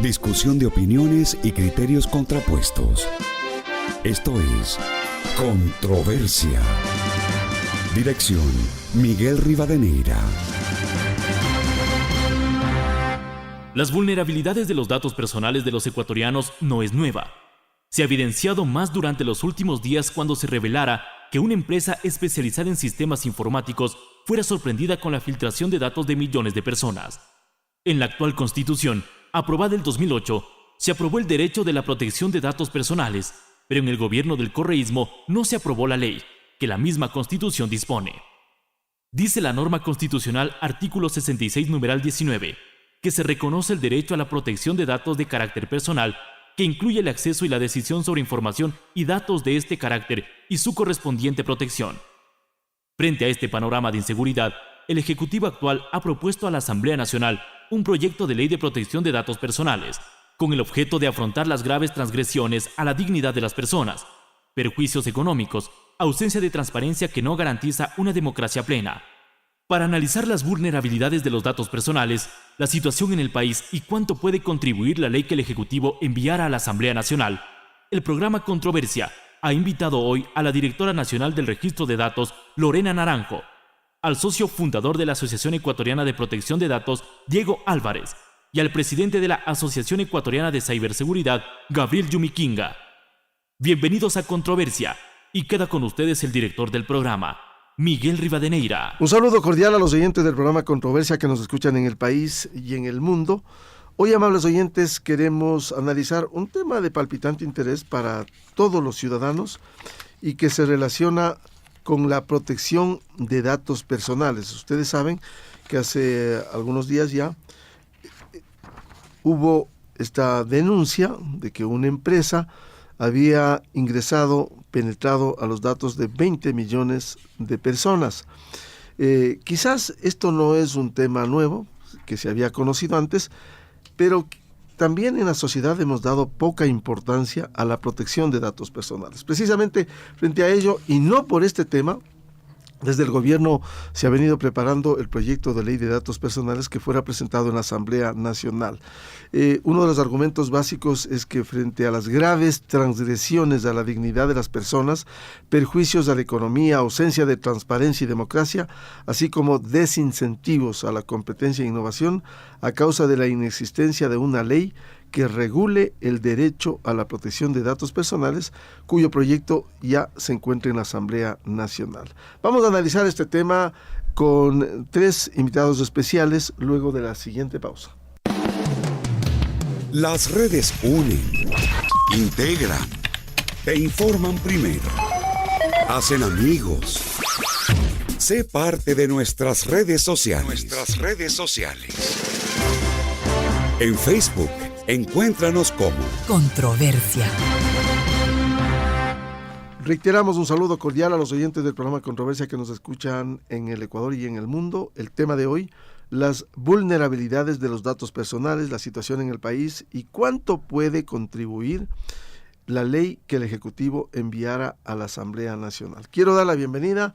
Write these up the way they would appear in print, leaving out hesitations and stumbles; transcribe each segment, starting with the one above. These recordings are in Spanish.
Discusión de opiniones y criterios contrapuestos. Esto es Controversia. Dirección: Miguel Rivadeneira. Las vulnerabilidades de los datos personales de los ecuatorianos no es nueva. Se ha evidenciado más durante los últimos días cuando se revelara que una empresa especializada en sistemas informáticos fuera sorprendida con la filtración de datos de millones de personas. En la actual Constitución, aprobada en 2008, se aprobó el derecho de la protección de datos personales, pero en el gobierno del correísmo no se aprobó la ley, que la misma Constitución dispone. Dice la norma constitucional artículo 66 numeral 19, que se reconoce el derecho a la protección de datos de carácter personal, que incluye el acceso y la decisión sobre información y datos de este carácter y su correspondiente protección. Frente a este panorama de inseguridad, el Ejecutivo actual ha propuesto a la Asamblea Nacional un proyecto de ley de protección de datos personales, con el objeto de afrontar las graves transgresiones a la dignidad de las personas, perjuicios económicos, ausencia de transparencia que no garantiza una democracia plena. Para analizar las vulnerabilidades de los datos personales, la situación en el país y cuánto puede contribuir la ley que el Ejecutivo enviara a la Asamblea Nacional, el programa Controversia ha invitado hoy a la directora nacional del Registro de Datos, Lorena Naranjo, al socio fundador de la Asociación Ecuatoriana de Protección de Datos, Diego Álvarez, y al presidente de la Asociación Ecuatoriana de Ciberseguridad, Gabriel Yumiquinga. Bienvenidos a Controversia, y queda con ustedes el director del programa, Miguel Rivadeneira. Un saludo cordial a los oyentes del programa Controversia que nos escuchan en el país y en el mundo. Hoy, amables oyentes, queremos analizar un tema de palpitante interés para todos los ciudadanos y que se relaciona con la protección de datos personales. Ustedes saben que hace algunos días ya hubo esta denuncia de que una empresa había penetrado a los datos de 20 millones de personas. Quizás esto no es un tema nuevo, que se había conocido antes, pero también en la sociedad hemos dado poca importancia a la protección de datos personales. Precisamente frente a ello, y no por este tema, desde el gobierno se ha venido preparando el proyecto de ley de datos personales que fuera presentado en la Asamblea Nacional. Uno de los argumentos básicos es que frente a las graves transgresiones a la dignidad de las personas, perjuicios a la economía, ausencia de transparencia y democracia, así como desincentivos a la competencia e innovación, a causa de la inexistencia de una ley que regule el derecho a la protección de datos personales, cuyo proyecto ya se encuentra en la Asamblea Nacional. Vamos a analizar este tema con 3 invitados especiales luego de la siguiente pausa. Las redes unen, integran, te informan primero, hacen amigos. Sé parte de nuestras redes sociales. En Facebook, encuéntranos como Controversia. Reiteramos un saludo cordial a los oyentes del programa Controversia que nos escuchan en el Ecuador y en el mundo. El tema de hoy, las vulnerabilidades de los datos personales, la situación en el país y cuánto puede contribuir la ley que el Ejecutivo enviara a la Asamblea Nacional. Quiero dar la bienvenida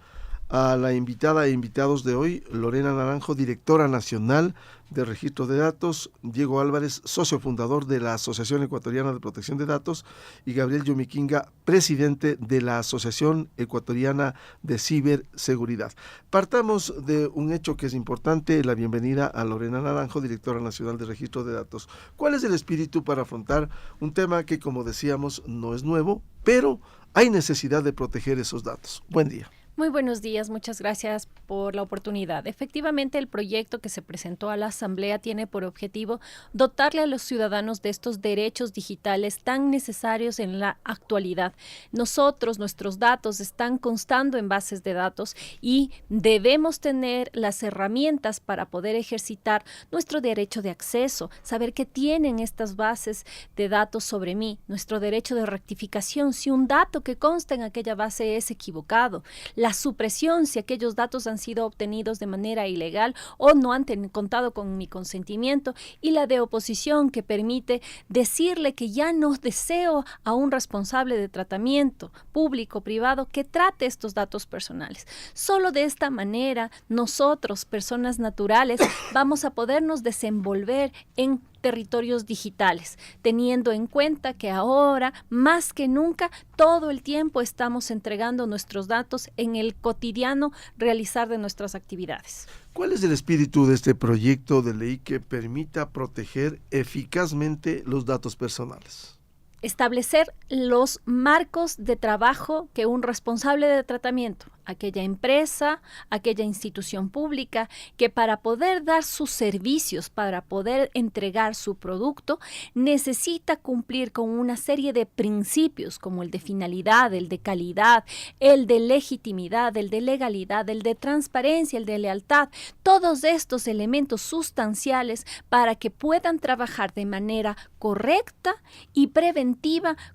a la invitada e invitados de hoy, Lorena Naranjo, directora nacional de Registro de Datos, Diego Álvarez, socio fundador de la Asociación Ecuatoriana de Protección de Datos, y Gabriel Yumiquinga, presidente de la Asociación Ecuatoriana de Ciberseguridad. Partamos de un hecho que es importante, la bienvenida a Lorena Naranjo, directora nacional de Registro de Datos. ¿Cuál es el espíritu para afrontar un tema que, como decíamos, no es nuevo, pero hay necesidad de proteger esos datos? Buen día. Muy buenos días, muchas gracias por la oportunidad. Efectivamente, el proyecto que se presentó a la Asamblea tiene por objetivo dotarle a los ciudadanos de estos derechos digitales tan necesarios en la actualidad. Nuestros datos están constando en bases de datos y debemos tener las herramientas para poder ejercitar nuestro derecho de acceso, saber qué tienen estas bases de datos sobre mí, nuestro derecho de rectificación si un dato que consta en aquella base es equivocado, la supresión si aquellos datos han sido obtenidos de manera ilegal o no han contado con mi consentimiento, y la de oposición, que permite decirle que ya no deseo a un responsable de tratamiento público o privado que trate estos datos personales. Solo de esta manera nosotros, personas naturales, vamos a podernos desenvolver en territorios digitales, teniendo en cuenta que ahora, más que nunca, todo el tiempo estamos entregando nuestros datos en el cotidiano realizar de nuestras actividades. ¿Cuál es el espíritu de este proyecto de ley que permita proteger eficazmente los datos personales? Establecer los marcos de trabajo que un responsable de tratamiento, aquella empresa, aquella institución pública, que para poder dar sus servicios, para poder entregar su producto, necesita cumplir con una serie de principios como el de finalidad, el de calidad, el de legitimidad, el de legalidad, el de transparencia, el de lealtad, todos estos elementos sustanciales para que puedan trabajar de manera correcta y preventiva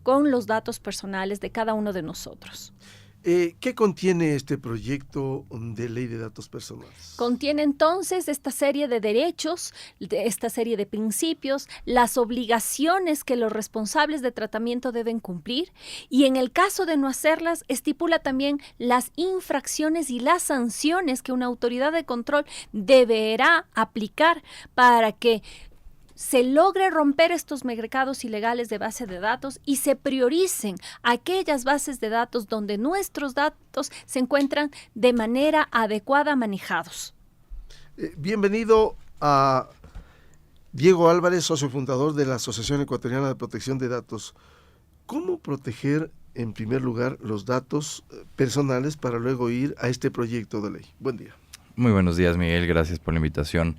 con los datos personales de cada uno de nosotros. ¿Qué contiene este proyecto de ley de datos personales? Contiene entonces esta serie de derechos, esta serie de principios, las obligaciones que los responsables de tratamiento deben cumplir y en el caso de no hacerlas, estipula también las infracciones y las sanciones que una autoridad de control deberá aplicar para que se logre romper estos mercados ilegales de base de datos y se prioricen aquellas bases de datos donde nuestros datos se encuentran de manera adecuada manejados. Bienvenido a Diego Álvarez, socio fundador de la Asociación Ecuatoriana de Protección de Datos. ¿Cómo proteger, en primer lugar, los datos personales para luego ir a este proyecto de ley? Buen día. Muy buenos días, Miguel. Gracias por la invitación.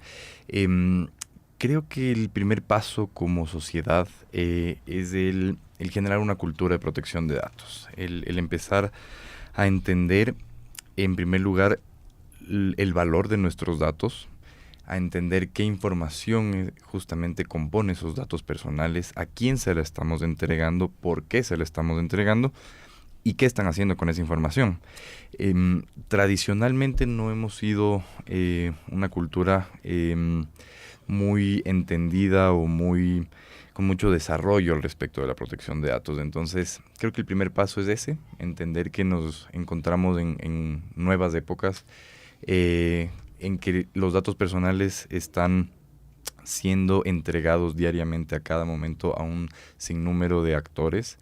Creo que el primer paso como sociedad es el generar una cultura de protección de datos, el empezar a entender, en primer lugar, el valor de nuestros datos, a entender qué información justamente compone esos datos personales, a quién se la estamos entregando, por qué se la estamos entregando y qué están haciendo con esa información. Tradicionalmente no hemos sido una cultura muy entendida o con mucho desarrollo al respecto de la protección de datos. Entonces, creo que el primer paso es ese, entender que nos encontramos en nuevas épocas, en que los datos personales están siendo entregados diariamente a cada momento a un sinnúmero de actores.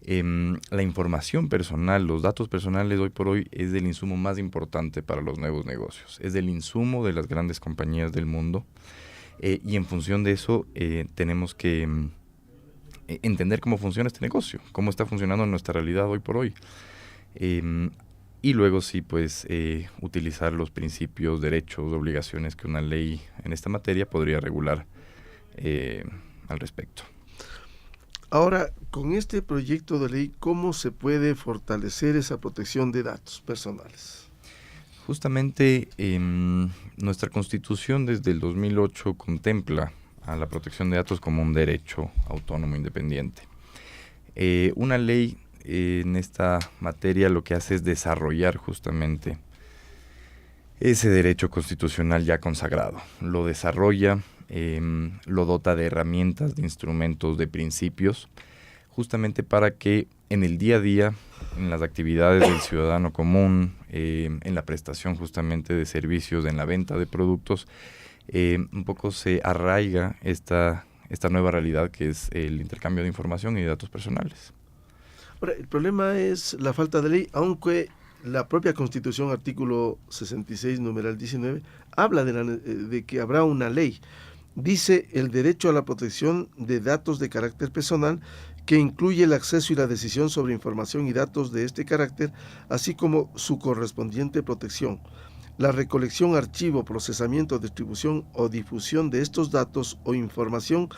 La información personal, los datos personales hoy por hoy es el insumo más importante para los nuevos negocios, es el insumo de las grandes compañías del mundo. Y en función de eso tenemos que entender cómo funciona este negocio, cómo está funcionando en nuestra realidad hoy por hoy. Y luego sí, pues, utilizar los principios, derechos, obligaciones que una ley en esta materia podría regular al respecto. Ahora, con este proyecto de ley, ¿cómo se puede fortalecer esa protección de datos personales? Justamente nuestra Constitución desde el 2008 contempla a la protección de datos como un derecho autónomo independiente. Una ley en esta materia lo que hace es desarrollar justamente ese derecho constitucional ya consagrado. Lo desarrolla, lo dota de herramientas, de instrumentos, de principios, justamente para que en el día a día, en las actividades del ciudadano común, en la prestación justamente de servicios, en la venta de productos, un poco se arraiga esta nueva realidad que es el intercambio de información y de datos personales. Ahora, el problema es la falta de ley, aunque la propia Constitución, artículo 66, numeral 19, habla de que habrá una ley. Dice el derecho a la protección de datos de carácter personal, que incluye el acceso y la decisión sobre información y datos de este carácter, así como su correspondiente protección. La recolección, archivo, procesamiento, distribución o difusión de estos datos o información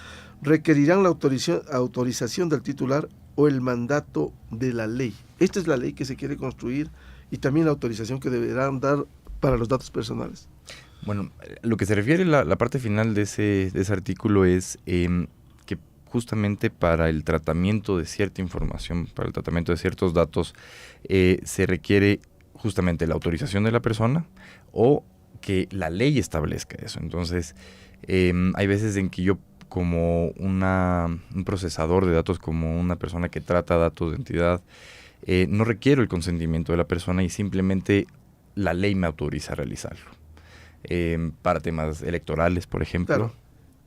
requerirán la autorización del titular o el mandato de la ley. Esta es la ley que se quiere construir y también la autorización que deberán dar para los datos personales. Bueno, lo que se refiere a la parte final de ese artículo es que justamente para el tratamiento de cierta información, para el tratamiento de ciertos datos, se requiere justamente la autorización de la persona o que la ley establezca eso. Entonces, hay veces en que yo, como un procesador de datos, como una persona que trata datos de entidad, no requiero el consentimiento de la persona y simplemente la ley me autoriza a realizarlo. Para temas electorales, por ejemplo. Claro.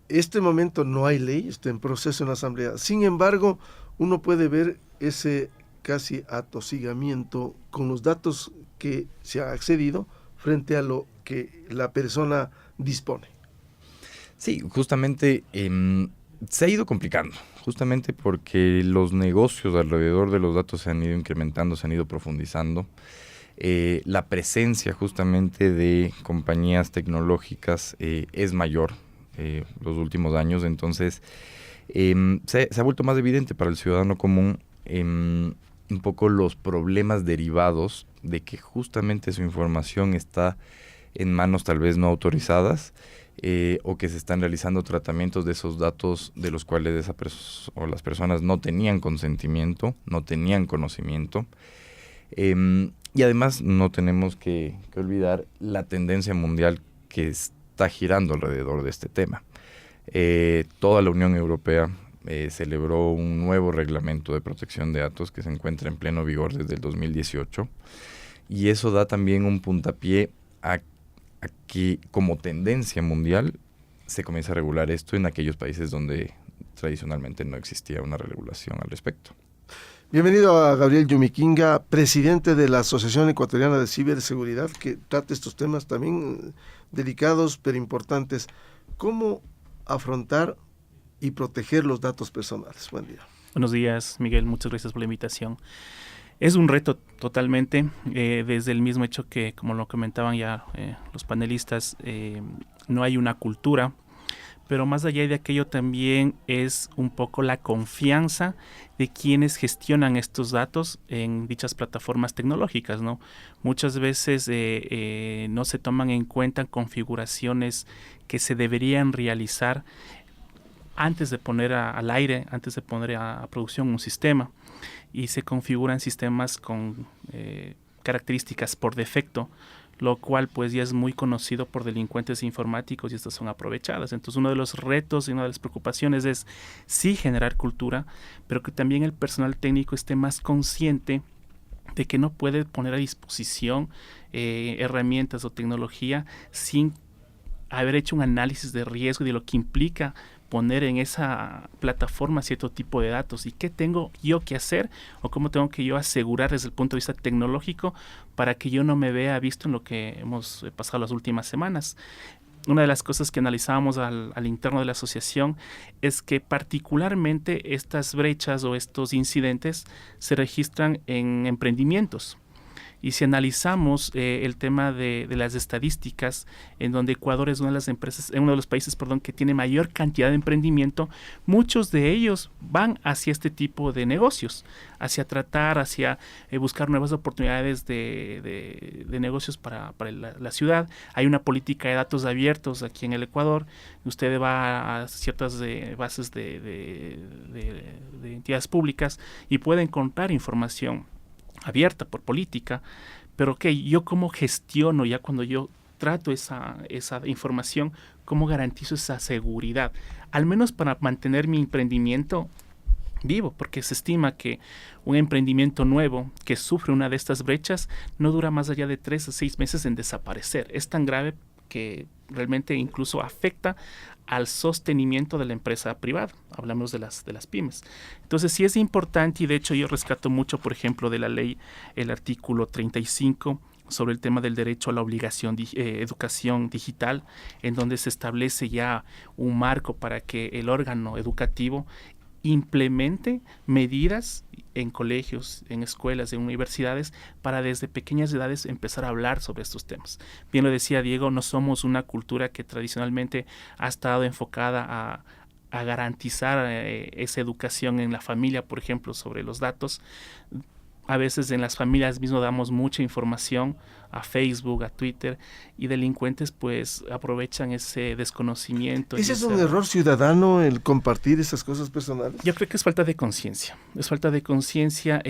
este momento no hay ley, está en proceso en la Asamblea. Sin embargo, uno puede ver ese casi atosigamiento con los datos que se ha accedido frente a lo que la persona dispone. Sí, justamente se ha ido complicando, justamente porque los negocios alrededor de los datos se han ido incrementando, se han ido profundizando. La presencia justamente de compañías tecnológicas es mayor los últimos años, entonces se ha vuelto más evidente para el ciudadano común un poco los problemas derivados de que justamente su información está en manos tal vez no autorizadas o que se están realizando tratamientos de esos datos de los cuales las personas no tenían consentimiento, no tenían conocimiento. Y además no tenemos que olvidar la tendencia mundial que está girando alrededor de este tema. Toda la Unión Europea celebró un nuevo reglamento de protección de datos que se encuentra en pleno vigor desde el 2018 y eso da también un puntapié a que como tendencia mundial se comienza a regular esto en aquellos países donde tradicionalmente no existía una regulación al respecto. Bienvenido a Gabriel Yumiquinga, presidente de la Asociación Ecuatoriana de Ciberseguridad, que trata estos temas también delicados pero importantes. ¿Cómo afrontar y proteger los datos personales? Buen día. Buenos días, Miguel. Muchas gracias por la invitación. Es un reto totalmente, desde el mismo hecho que, como lo comentaban ya los panelistas, no hay una cultura, pero más allá de aquello también es un poco la confianza de quienes gestionan estos datos en dichas plataformas tecnológicas, ¿no? Muchas veces no se toman en cuenta configuraciones que se deberían realizar antes de poner al aire, antes de poner a producción un sistema, y se configuran sistemas con características por defecto, lo cual pues ya es muy conocido por delincuentes informáticos y estas son aprovechadas. Entonces uno de los retos y una de las preocupaciones es sí generar cultura, pero que también el personal técnico esté más consciente de que no puede poner a disposición herramientas o tecnología sin haber hecho un análisis de riesgo y de lo que implica poner en esa plataforma cierto tipo de datos y qué tengo yo que hacer o cómo tengo que yo asegurar desde el punto de vista tecnológico para que yo no me vea visto en lo que hemos pasado las últimas semanas. Una de las cosas que analizábamos al interno de la asociación es que particularmente estas brechas o estos incidentes se registran en emprendimientos. Y si analizamos el tema de las estadísticas, en donde Ecuador es una de las empresas, uno de los países, que tiene mayor cantidad de emprendimiento, muchos de ellos van hacia este tipo de negocios, hacia buscar nuevas oportunidades de negocios para la ciudad. Hay una política de datos abiertos aquí en el Ecuador. Usted va a ciertas bases de entidades públicas y puede encontrar información abierta por política, pero yo cómo gestiono ya cuando yo trato esa información, cómo garantizo esa seguridad, al menos para mantener mi emprendimiento vivo, porque se estima que un emprendimiento nuevo que sufre una de estas brechas no dura más allá de 3 a 6 meses en desaparecer. Es tan grave que realmente incluso afecta al sostenimiento de la empresa privada. Hablamos de las pymes. Entonces sí es importante, y de hecho yo rescato mucho, por ejemplo, de la ley, el artículo 35 sobre el tema del derecho a la educación digital, en donde se establece ya un marco para que el órgano educativo implemente medidas en colegios, en escuelas, en universidades, para desde pequeñas edades empezar a hablar sobre estos temas. Bien lo decía Diego, no somos una cultura que tradicionalmente ha estado enfocada a garantizar esa educación en la familia, por ejemplo, sobre los datos. A veces en las familias mismo damos mucha información a Facebook, a Twitter, y delincuentes pues aprovechan ese desconocimiento. ¿Ese es un error ciudadano el compartir esas cosas personales? Yo creo que es falta de conciencia. Es falta de conciencia.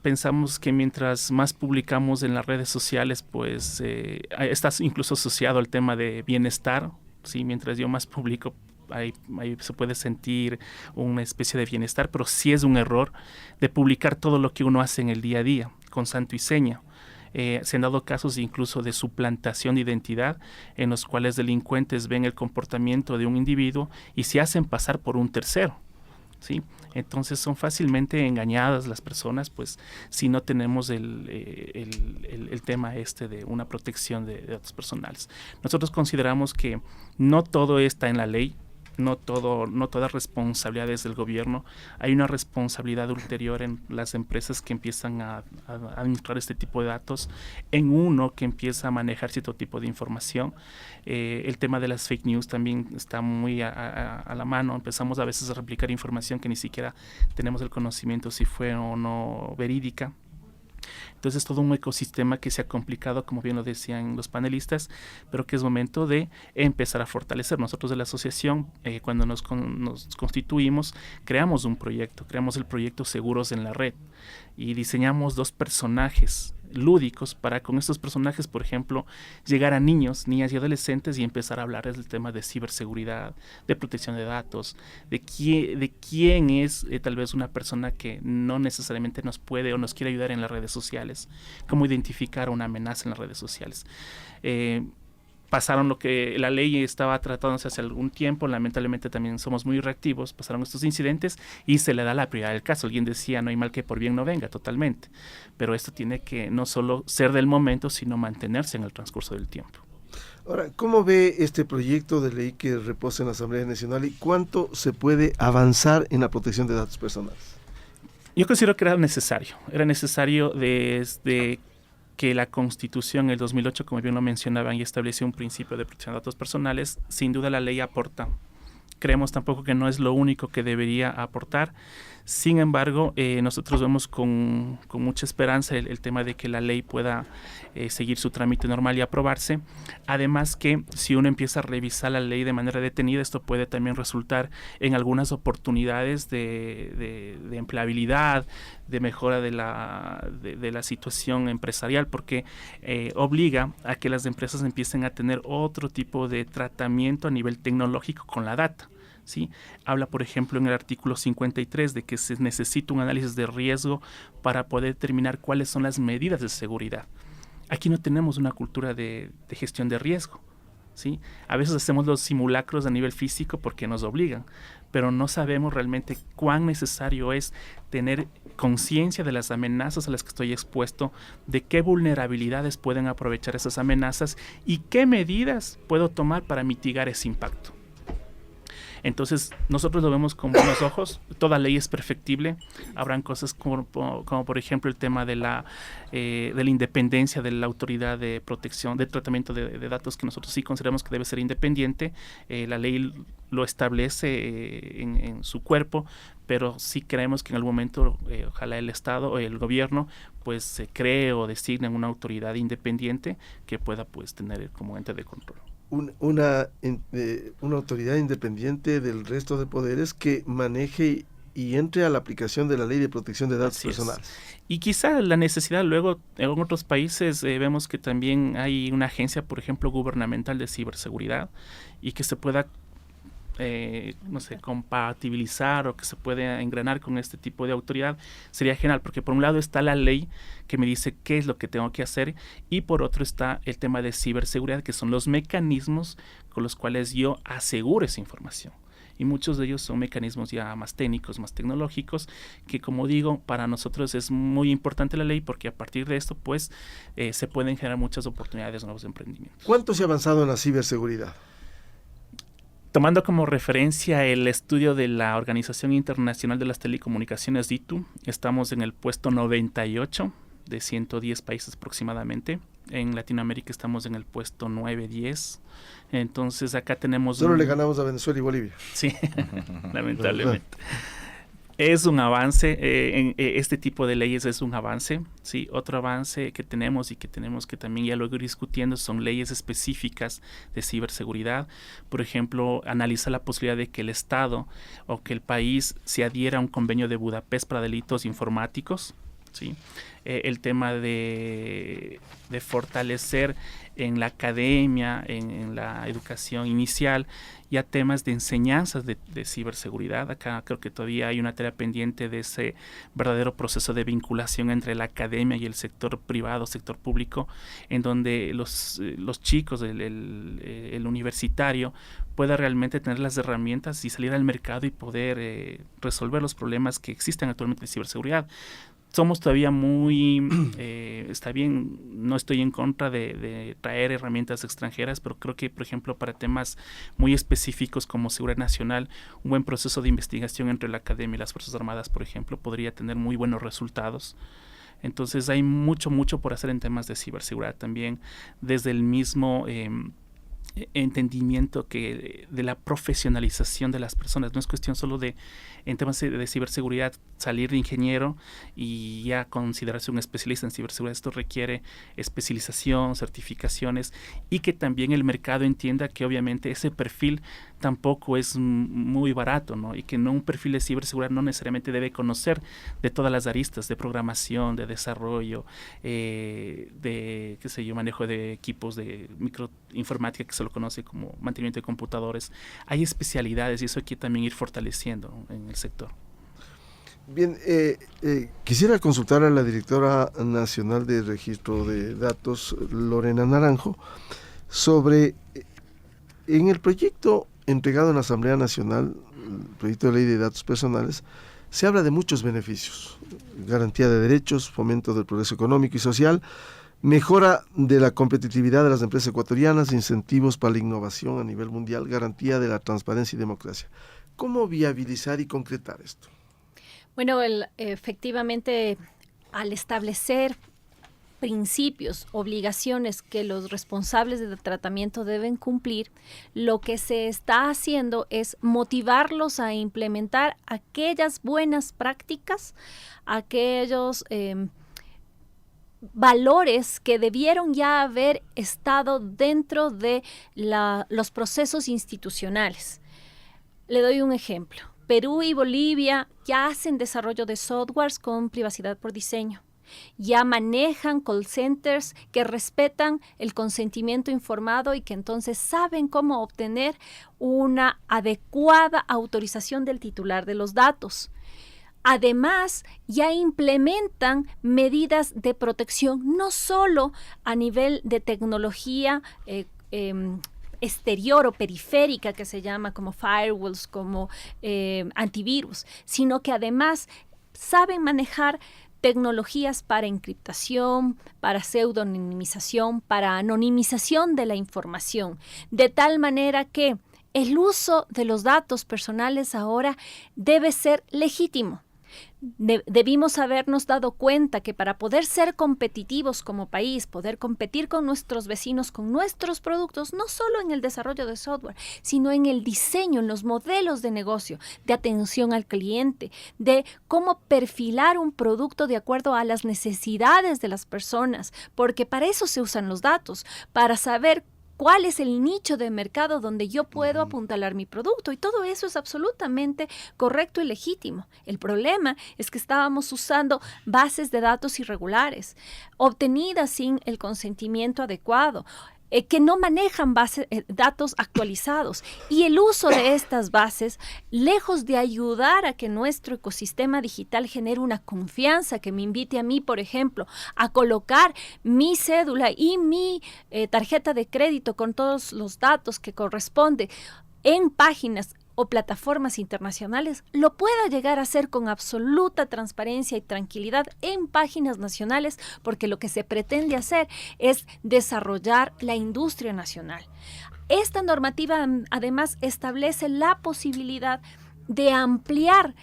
Pensamos que mientras más publicamos en las redes sociales, pues está incluso asociado al tema de bienestar. ¿Sí? Mientras yo más publico, ahí se puede sentir una especie de bienestar, pero sí es un error de publicar todo lo que uno hace en el día a día, con santo y seña. Se han dado casos incluso de suplantación de identidad, en los cuales delincuentes ven el comportamiento de un individuo y se hacen pasar por un tercero, ¿sí? Entonces son fácilmente engañadas las personas, pues, si no tenemos el tema de una protección de datos personales. Nosotros consideramos que no todo está en la ley, no toda responsabilidad es del gobierno. Hay una responsabilidad ulterior en las empresas que empiezan a administrar este tipo de datos, en uno que empieza a manejar cierto tipo de información. El tema de las fake news también está muy a la mano. Empezamos a veces a replicar información que ni siquiera tenemos el conocimiento si fue o no verídica. Entonces, todo un ecosistema que se ha complicado, como bien lo decían los panelistas, pero que es momento de empezar a fortalecer. Nosotros de la asociación, cuando nos constituimos, creamos un proyecto, creamos el proyecto Seguros en la Red y diseñamos 2 personajes lúdicos para con estos personajes, por ejemplo, llegar a niñas y adolescentes y empezar a hablar del tema de ciberseguridad, de protección de datos, de quién es tal vez una persona que no necesariamente nos puede o nos quiere ayudar en las redes sociales, cómo identificar una amenaza en las redes sociales. Pasaron lo que la ley estaba tratándose hace algún tiempo, lamentablemente también somos muy reactivos, pasaron estos incidentes y se le da la prioridad del caso. Alguien decía, no hay mal que por bien no venga, totalmente, pero esto tiene que no solo ser del momento, sino mantenerse en el transcurso del tiempo. Ahora, ¿cómo ve este proyecto de ley que reposa en la Asamblea Nacional y cuánto se puede avanzar en la protección de datos personales? Yo considero que era necesario desde que la Constitución en el 2008, como bien lo mencionaban, y estableció un principio de protección de datos personales. Sin duda la ley aporta. Creemos tampoco que no es lo único que debería aportar. Sin embargo, nosotros vemos con mucha esperanza el tema de que la ley pueda seguir su trámite normal y aprobarse. Además que si uno empieza a revisar la ley de manera detenida, esto puede también resultar en algunas oportunidades de empleabilidad, de mejora de la situación empresarial, porque obliga a que las empresas empiecen a tener otro tipo de tratamiento a nivel tecnológico con la data. ¿Sí? Habla, por ejemplo, en el artículo 53 de que se necesita un análisis de riesgo para poder determinar cuáles son las medidas de seguridad. Aquí no tenemos una cultura de gestión de riesgo, ¿sí? A veces hacemos los simulacros a nivel físico porque nos obligan, pero no sabemos realmente cuán necesario es tener conciencia de las amenazas a las que estoy expuesto, de qué vulnerabilidades pueden aprovechar esas amenazas y qué medidas puedo tomar para mitigar ese impacto. Entonces, nosotros lo vemos con buenos ojos. Toda ley es perfectible. Habrán cosas como por ejemplo, el tema de la independencia de la autoridad de protección, de tratamiento de datos, que nosotros sí consideramos que debe ser independiente. La ley lo establece en su cuerpo, pero sí creemos que en algún momento, ojalá el Estado o el gobierno, pues se cree o designe una autoridad independiente que pueda, pues, tener como ente de control. Una autoridad independiente del resto de poderes que maneje y entre a la aplicación de la ley de protección de datos personales. Y quizá la necesidad, luego en otros países vemos que también hay una agencia, por ejemplo, gubernamental de ciberseguridad, y que se pueda compatibilizar o que se puede engranar con este tipo de autoridad, sería genial, porque por un lado está la ley que me dice qué es lo que tengo que hacer, y por otro está el tema de ciberseguridad, que son los mecanismos con los cuales yo aseguro esa información. Y muchos de ellos son mecanismos ya más técnicos, más tecnológicos, que, como digo, para nosotros es muy importante la ley, porque a partir de esto, pues, se pueden generar muchas oportunidades de nuevos emprendimientos. ¿Cuánto se ha avanzado en la ciberseguridad? Tomando como referencia el estudio de la Organización Internacional de las Telecomunicaciones, DITU, estamos en el puesto 98 de 110 países aproximadamente. En Latinoamérica estamos en el puesto 9-10. Entonces acá tenemos... Solo le ganamos a Venezuela y Bolivia. Sí, lamentablemente. Es un avance, este tipo de leyes es un avance, ¿sí? Otro avance que tenemos y que tenemos que también ya luego ir discutiendo son leyes específicas de ciberseguridad. Por ejemplo, analiza la posibilidad de que el Estado o que el país se adhiera a un convenio de Budapest para delitos informáticos, ¿sí? El tema de fortalecer en la academia, en la educación inicial, ya temas de enseñanzas de ciberseguridad. Acá creo que todavía hay una tarea pendiente de ese verdadero proceso de vinculación entre la academia y el sector privado, sector público, en donde los chicos, el universitario, pueda realmente tener las herramientas y salir al mercado y poder resolver los problemas que existen actualmente de ciberseguridad. Somos todavía muy, está bien, no estoy en contra de traer herramientas extranjeras, pero creo que, por ejemplo, para temas muy específicos como seguridad nacional, un buen proceso de investigación entre la academia y las Fuerzas Armadas, por ejemplo, podría tener muy buenos resultados. Entonces hay mucho por hacer en temas de ciberseguridad también, desde el mismo entendimiento que de la profesionalización de las personas. No es cuestión solo de, en temas de ciberseguridad, salir de ingeniero y ya considerarse un especialista en ciberseguridad. Esto requiere especialización, certificaciones, y que también el mercado entienda que obviamente ese perfil tampoco es muy barato, ¿no? Y que un perfil de ciberseguridad no necesariamente debe conocer de todas las aristas de programación, de desarrollo, de manejo de equipos de microinformática, que se lo conoce como mantenimiento de computadores. Hay especialidades y eso hay que también ir fortaleciendo, ¿no?, en el sector. Bien, quisiera consultar a la directora nacional de registro de datos, Lorena Naranjo, sobre en el proyecto entregado en la Asamblea Nacional, el proyecto de ley de datos personales, se habla de muchos beneficios: garantía de derechos, fomento del progreso económico y social, mejora de la competitividad de las empresas ecuatorianas, incentivos para la innovación a nivel mundial, garantía de la transparencia y democracia. ¿Cómo viabilizar y concretar esto? Bueno, efectivamente, al establecer principios, obligaciones que los responsables de tratamiento deben cumplir, lo que se está haciendo es motivarlos a implementar aquellas buenas prácticas, aquellos valores que debieron ya haber estado dentro de los procesos institucionales. Le doy un ejemplo. Perú y Bolivia ya hacen desarrollo de softwares con privacidad por diseño. Ya manejan call centers que respetan el consentimiento informado y que entonces saben cómo obtener una adecuada autorización del titular de los datos. Además, ya implementan medidas de protección no solo a nivel de tecnología exterior o periférica, que se llama como firewalls, como antivirus, sino que además saben manejar tecnologías para encriptación, para pseudonimización, para anonimización de la información, de tal manera que el uso de los datos personales ahora debe ser legítimo. Debimos habernos dado cuenta que para poder ser competitivos como país, poder competir con nuestros vecinos, con nuestros productos, no solo en el desarrollo de software, sino en el diseño, en los modelos de negocio, de atención al cliente, de cómo perfilar un producto de acuerdo a las necesidades de las personas, porque para eso se usan los datos, para saber cuál es el nicho de mercado donde yo puedo apuntalar mi producto, y todo eso es absolutamente correcto y legítimo. El problema es que estábamos usando bases de datos irregulares, obtenidas sin el consentimiento adecuado, que no manejan datos actualizados, y el uso de estas bases, lejos de ayudar a que nuestro ecosistema digital genere una confianza que me invite a mí, por ejemplo, a colocar mi cédula y mi tarjeta de crédito con todos los datos que corresponde en páginas o plataformas internacionales, lo pueda llegar a hacer con absoluta transparencia y tranquilidad en páginas nacionales, porque lo que se pretende hacer es desarrollar la industria nacional. Esta normativa además establece la posibilidad de ampliar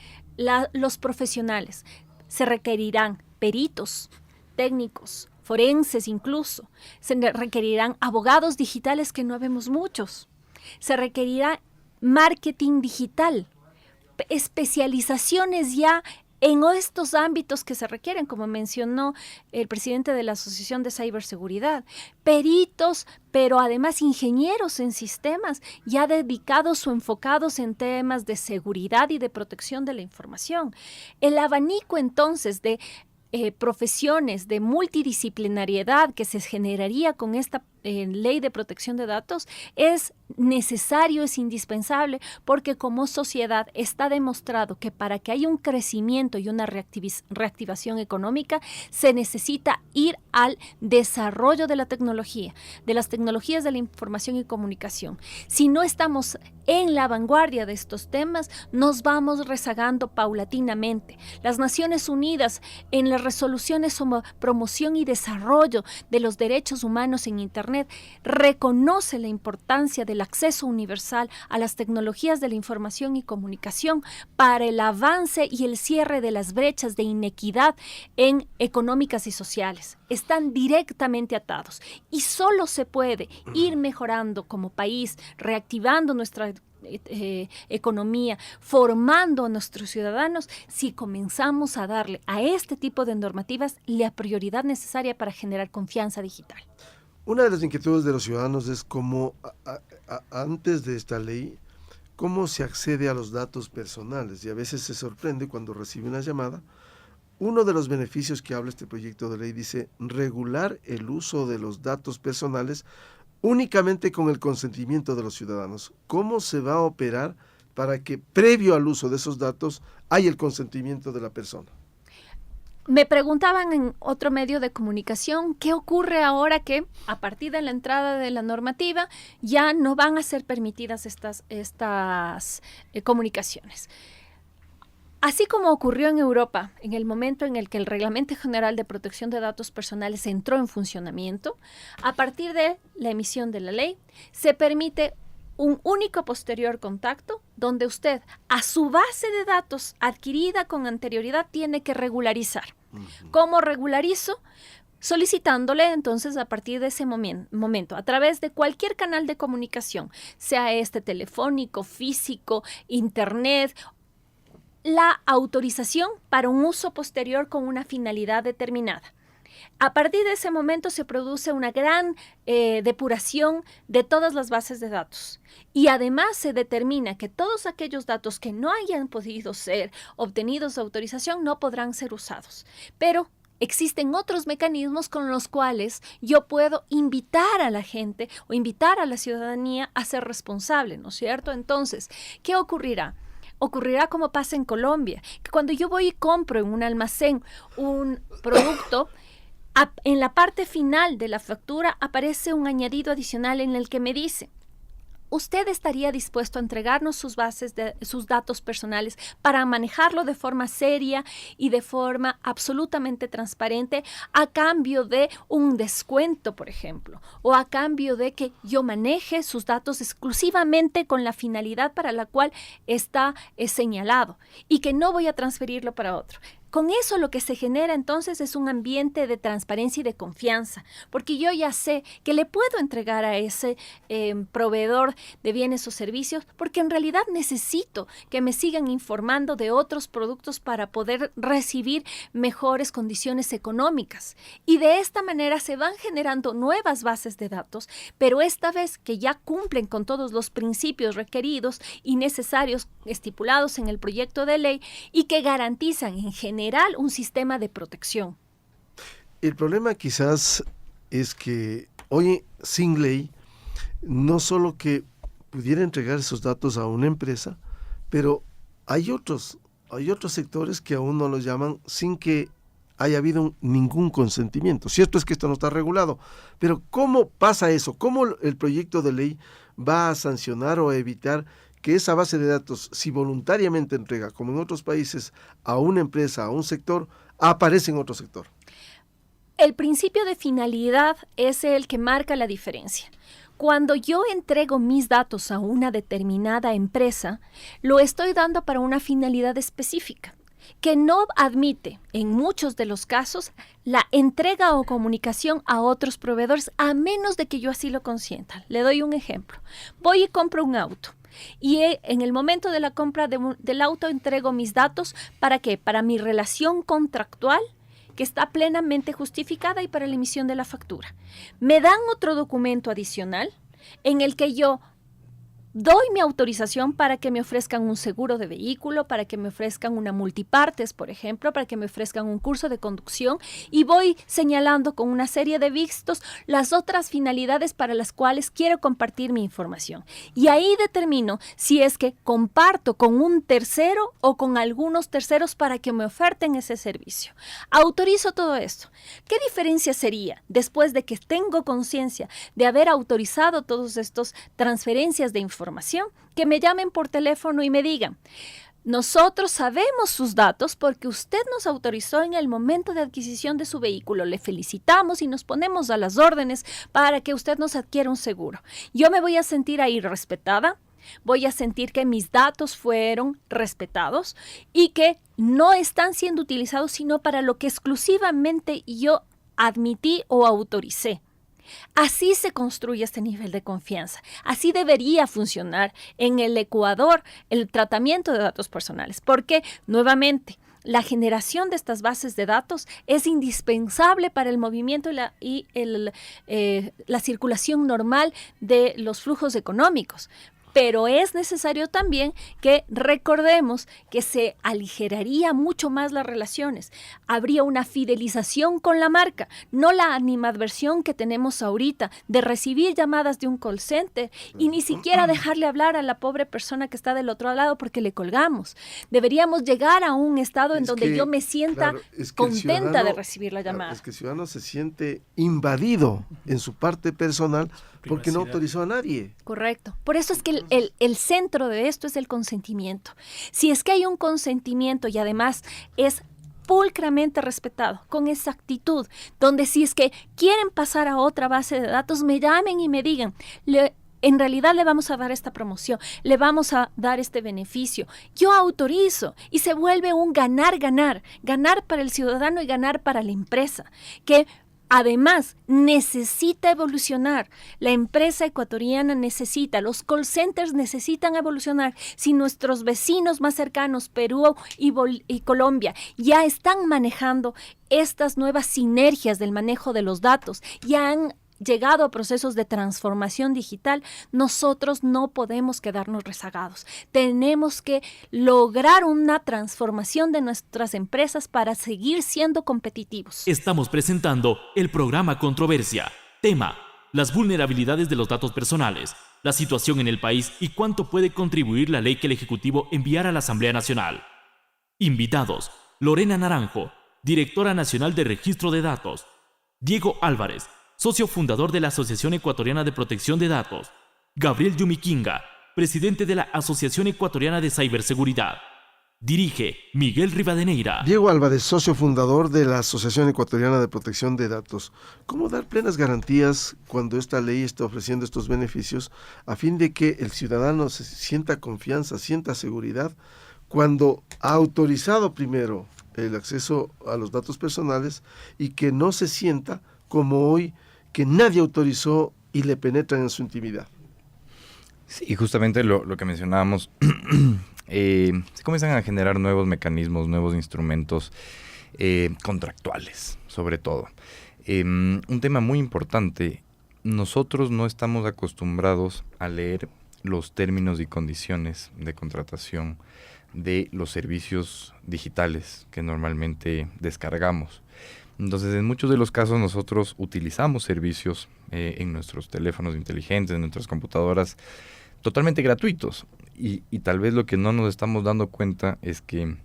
los profesionales. Se requerirán peritos, técnicos, forenses incluso. Se requerirán abogados digitales, que no vemos muchos. Se requerirá marketing digital, especializaciones ya en estos ámbitos que se requieren, como mencionó el presidente de la Asociación de Ciberseguridad, peritos, pero además ingenieros en sistemas ya dedicados o enfocados en temas de seguridad y de protección de la información. El abanico entonces de profesiones de multidisciplinariedad que se generaría con esta ley de protección de datos es necesario, es indispensable, porque como sociedad está demostrado que para que haya un crecimiento y una reactivación económica se necesita ir al desarrollo de la tecnología, de las tecnologías de la información y comunicación. Si no estamos en la vanguardia de estos temas, nos vamos rezagando paulatinamente. Las Naciones Unidas, en las resoluciones sobre promoción y desarrollo de los derechos humanos en Internet, reconoce la importancia del acceso universal a las tecnologías de la información y comunicación para el avance y el cierre de las brechas de inequidad económicas y sociales. Están directamente atados y solo se puede ir mejorando como país, reactivando nuestra economía, formando a nuestros ciudadanos, si comenzamos a darle a este tipo de normativas la prioridad necesaria para generar confianza digital. Una de las inquietudes de los ciudadanos es cómo, antes de esta ley, cómo se accede a los datos personales, y a veces se sorprende cuando recibe una llamada. Uno de los beneficios que habla este proyecto de ley dice regular el uso de los datos personales únicamente con el consentimiento de los ciudadanos. ¿Cómo se va a operar para que previo al uso de esos datos haya el consentimiento de la persona? Me preguntaban en otro medio de comunicación qué ocurre ahora que a partir de la entrada de la normativa ya no van a ser permitidas estas comunicaciones. Así como ocurrió en Europa en el momento en el que el Reglamento General de Protección de Datos Personales entró en funcionamiento, a partir de la emisión de la ley se permite un único posterior contacto donde usted a su base de datos adquirida con anterioridad tiene que regularizar. ¿Cómo regularizo? Solicitándole entonces a partir de ese momento, a través de cualquier canal de comunicación, sea telefónico, físico, internet, la autorización para un uso posterior con una finalidad determinada. A partir de ese momento se produce una gran depuración de todas las bases de datos y además se determina que todos aquellos datos que no hayan podido ser obtenidos de autorización no podrán ser usados. Pero existen otros mecanismos con los cuales yo puedo invitar a la gente o invitar a la ciudadanía a ser responsable, ¿no es cierto? Entonces, ¿qué ocurrirá? Ocurrirá como pasa en Colombia, que cuando yo voy y compro en un almacén un producto, en la parte final de la factura aparece un añadido adicional en el que me dice: ¿usted estaría dispuesto a entregarnos sus datos personales para manejarlo de forma seria y de forma absolutamente transparente a cambio de un descuento, por ejemplo, o a cambio de que yo maneje sus datos exclusivamente con la finalidad para la cual está señalado y que no voy a transferirlo para otro? Con eso lo que se genera entonces es un ambiente de transparencia y de confianza, porque yo ya sé que le puedo entregar a ese proveedor de bienes o servicios, porque en realidad necesito que me sigan informando de otros productos para poder recibir mejores condiciones económicas. Y de esta manera se van generando nuevas bases de datos, pero esta vez que ya cumplen con todos los principios requeridos y necesarios estipulados en el proyecto de ley y que garantizan en general un sistema de protección. El problema quizás es que hoy sin ley no solo que pudiera entregar esos datos a una empresa, pero hay otros sectores que aún no los llaman sin que haya habido ningún consentimiento. Cierto es que esto no está regulado, pero ¿cómo pasa eso? ¿Cómo el proyecto de ley va a sancionar o a evitar que esa base de datos, si voluntariamente entrega, como en otros países, a una empresa, a un sector, aparece en otro sector? El principio de finalidad es el que marca la diferencia. Cuando yo entrego mis datos a una determinada empresa, lo estoy dando para una finalidad específica, que no admite, en muchos de los casos, la entrega o comunicación a otros proveedores, a menos de que yo así lo consienta. Le doy un ejemplo. Voy y compro un auto. Y en el momento de la compra del auto entrego mis datos, ¿para qué? Para mi relación contractual, que está plenamente justificada, y para la emisión de la factura. Me dan otro documento adicional en el que yo doy mi autorización para que me ofrezcan un seguro de vehículo, para que me ofrezcan una multipartes, por ejemplo, para que me ofrezcan un curso de conducción, y voy señalando con una serie de vistos las otras finalidades para las cuales quiero compartir mi información. Y ahí determino si es que comparto con un tercero o con algunos terceros para que me oferten ese servicio. Autorizo todo esto. ¿Qué diferencia sería después de que tengo conciencia de haber autorizado todas estas transferencias de información? Que me llamen por teléfono y me digan: nosotros sabemos sus datos porque usted nos autorizó en el momento de adquisición de su vehículo. Le felicitamos y nos ponemos a las órdenes para que usted nos adquiera un seguro. Yo me voy a sentir ahí respetada, voy a sentir que mis datos fueron respetados y que no están siendo utilizados sino para lo que exclusivamente yo admití o autoricé. Así se construye este nivel de confianza. Así debería funcionar en el Ecuador el tratamiento de datos personales, porque nuevamente la generación de estas bases de datos es indispensable para el movimiento y la circulación normal de los flujos económicos. Pero es necesario también que recordemos que se aligeraría mucho más las relaciones. Habría una fidelización con la marca, no la animadversión que tenemos ahorita de recibir llamadas de un call center y ni siquiera dejarle hablar a la pobre persona que está del otro lado porque le colgamos. Deberíamos llegar a un estado en donde yo me sienta contenta de recibir la llamada. Es que el ciudadano se siente invadido en su parte personal porque no autorizó a nadie. Correcto. Por eso es que el centro de esto es el consentimiento. Si es que hay un consentimiento y además es pulcramente respetado, con exactitud, donde si es que quieren pasar a otra base de datos, me llamen y me digan: en realidad le vamos a dar esta promoción, le vamos a dar este beneficio. Yo autorizo y se vuelve un ganar-ganar, ganar para el ciudadano y ganar para la empresa, que además necesita evolucionar. La empresa ecuatoriana necesita, los call centers necesitan evolucionar. Si nuestros vecinos más cercanos, Perú y Colombia, ya están manejando estas nuevas sinergias del manejo de los datos, ya han llegado a procesos de transformación digital, nosotros no podemos quedarnos rezagados. Tenemos que lograr una transformación de nuestras empresas para seguir siendo competitivos. Estamos presentando el programa Controversia. Tema: las vulnerabilidades de los datos personales, la situación en el país y cuánto puede contribuir la ley que el Ejecutivo enviará a la Asamblea Nacional. Invitados: Lorena Naranjo, Directora Nacional de Registro de Datos; Diego Álvarez, socio fundador de la Asociación Ecuatoriana de Protección de Datos; Gabriel Yumiquinga, presidente de la Asociación Ecuatoriana de Ciberseguridad. Dirige Miguel Rivadeneira. Diego Álvarez, socio fundador de la Asociación Ecuatoriana de Protección de Datos. ¿Cómo dar plenas garantías cuando esta ley está ofreciendo estos beneficios a fin de que el ciudadano se sienta confianza, sienta seguridad, cuando ha autorizado primero el acceso a los datos personales y que no se sienta como hoy, que nadie autorizó y le penetran en su intimidad? Sí, justamente lo que mencionábamos, se comienzan a generar nuevos mecanismos, nuevos instrumentos contractuales, sobre todo. Un tema muy importante: nosotros no estamos acostumbrados a leer los términos y condiciones de contratación de los servicios digitales que normalmente descargamos. Entonces, en muchos de los casos nosotros utilizamos servicios en nuestros teléfonos inteligentes, en nuestras computadoras, totalmente gratuitos. Y tal vez lo que no nos estamos dando cuenta es que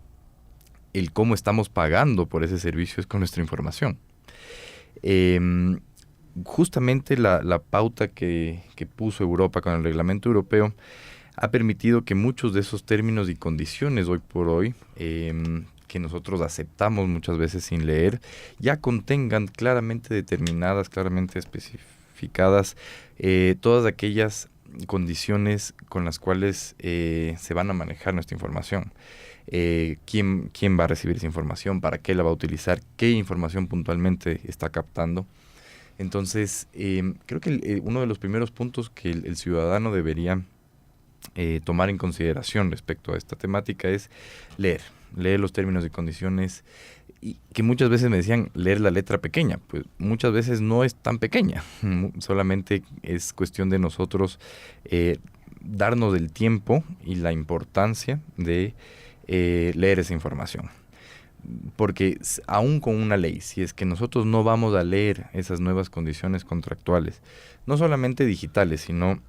el cómo estamos pagando por ese servicio es con nuestra información. Justamente la pauta que puso Europa con el reglamento europeo ha permitido que muchos de esos términos y condiciones hoy por hoy, que nosotros aceptamos muchas veces sin leer, ya contengan claramente determinadas, claramente especificadas todas aquellas condiciones con las cuales se van a manejar nuestra información. ¿Quién va a recibir esa información? ¿Para qué la va a utilizar? ¿Qué información puntualmente está captando? Entonces, creo que uno de los primeros puntos que el ciudadano debería tomar en consideración respecto a esta temática es leer los términos y condiciones, y que muchas veces me decían leer la letra pequeña. Pues muchas veces no es tan pequeña, solamente es cuestión de nosotros darnos el tiempo y la importancia de leer esa información. Porque aún con una ley, si es que nosotros no vamos a leer esas nuevas condiciones contractuales, no solamente digitales, sino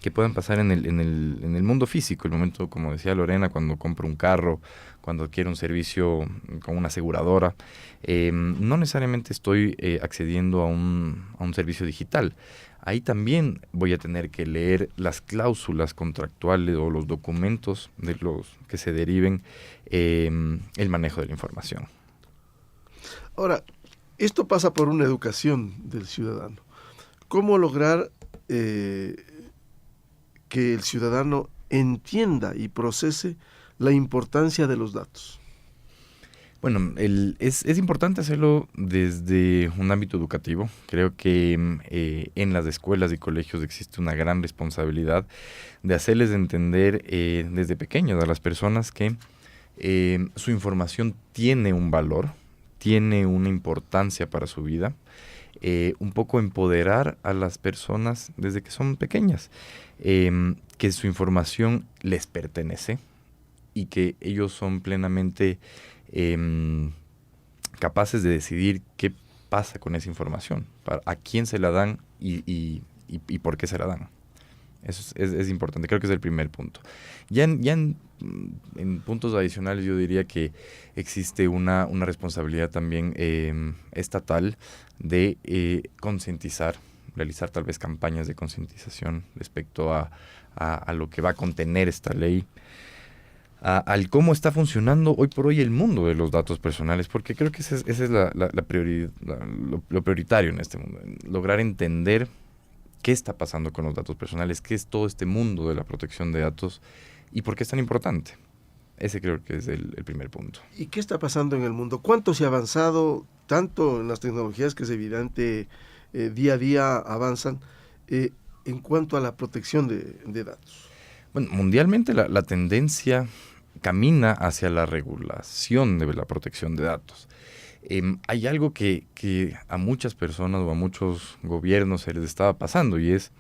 que pueden pasar en el mundo físico, el momento, como decía Lorena, cuando compro un carro, cuando quiero un servicio con una aseguradora, no necesariamente estoy accediendo a un servicio digital. Ahí también voy a tener que leer las cláusulas contractuales o los documentos de los que se deriven el manejo de la información. Ahora, esto pasa por una educación del ciudadano. ¿Cómo lograr que el ciudadano entienda y procese la importancia de los datos? Bueno, es importante hacerlo desde un ámbito educativo. Creo que en las escuelas y colegios existe una gran responsabilidad de hacerles entender desde pequeños a las personas que su información tiene un valor, tiene una importancia para su vida. Un poco empoderar a las personas desde que son pequeñas, que su información les pertenece y que ellos son plenamente capaces de decidir qué pasa con esa información, a quién se la dan y por qué se la dan. Eso es importante, creo que es el primer punto. Ya en puntos adicionales yo diría que existe una responsabilidad también estatal de concientizar, realizar tal vez campañas de concientización respecto a lo que va a contener esta ley, al cómo está funcionando hoy por hoy el mundo de los datos personales, porque creo que esa es la prioridad, lo prioritario en este mundo, lograr entender qué está pasando con los datos personales, qué es todo este mundo de la protección de datos y por qué es tan importante. Ese creo que es el primer punto. ¿Y qué está pasando en el mundo? ¿Cuánto se ha avanzado, tanto en las tecnologías que es evidente día a día avanzan, en cuanto a la protección de datos? Bueno, mundialmente la tendencia camina hacia la regulación de la protección de datos. Hay algo que a muchas personas o a muchos gobiernos se les estaba pasando, y es,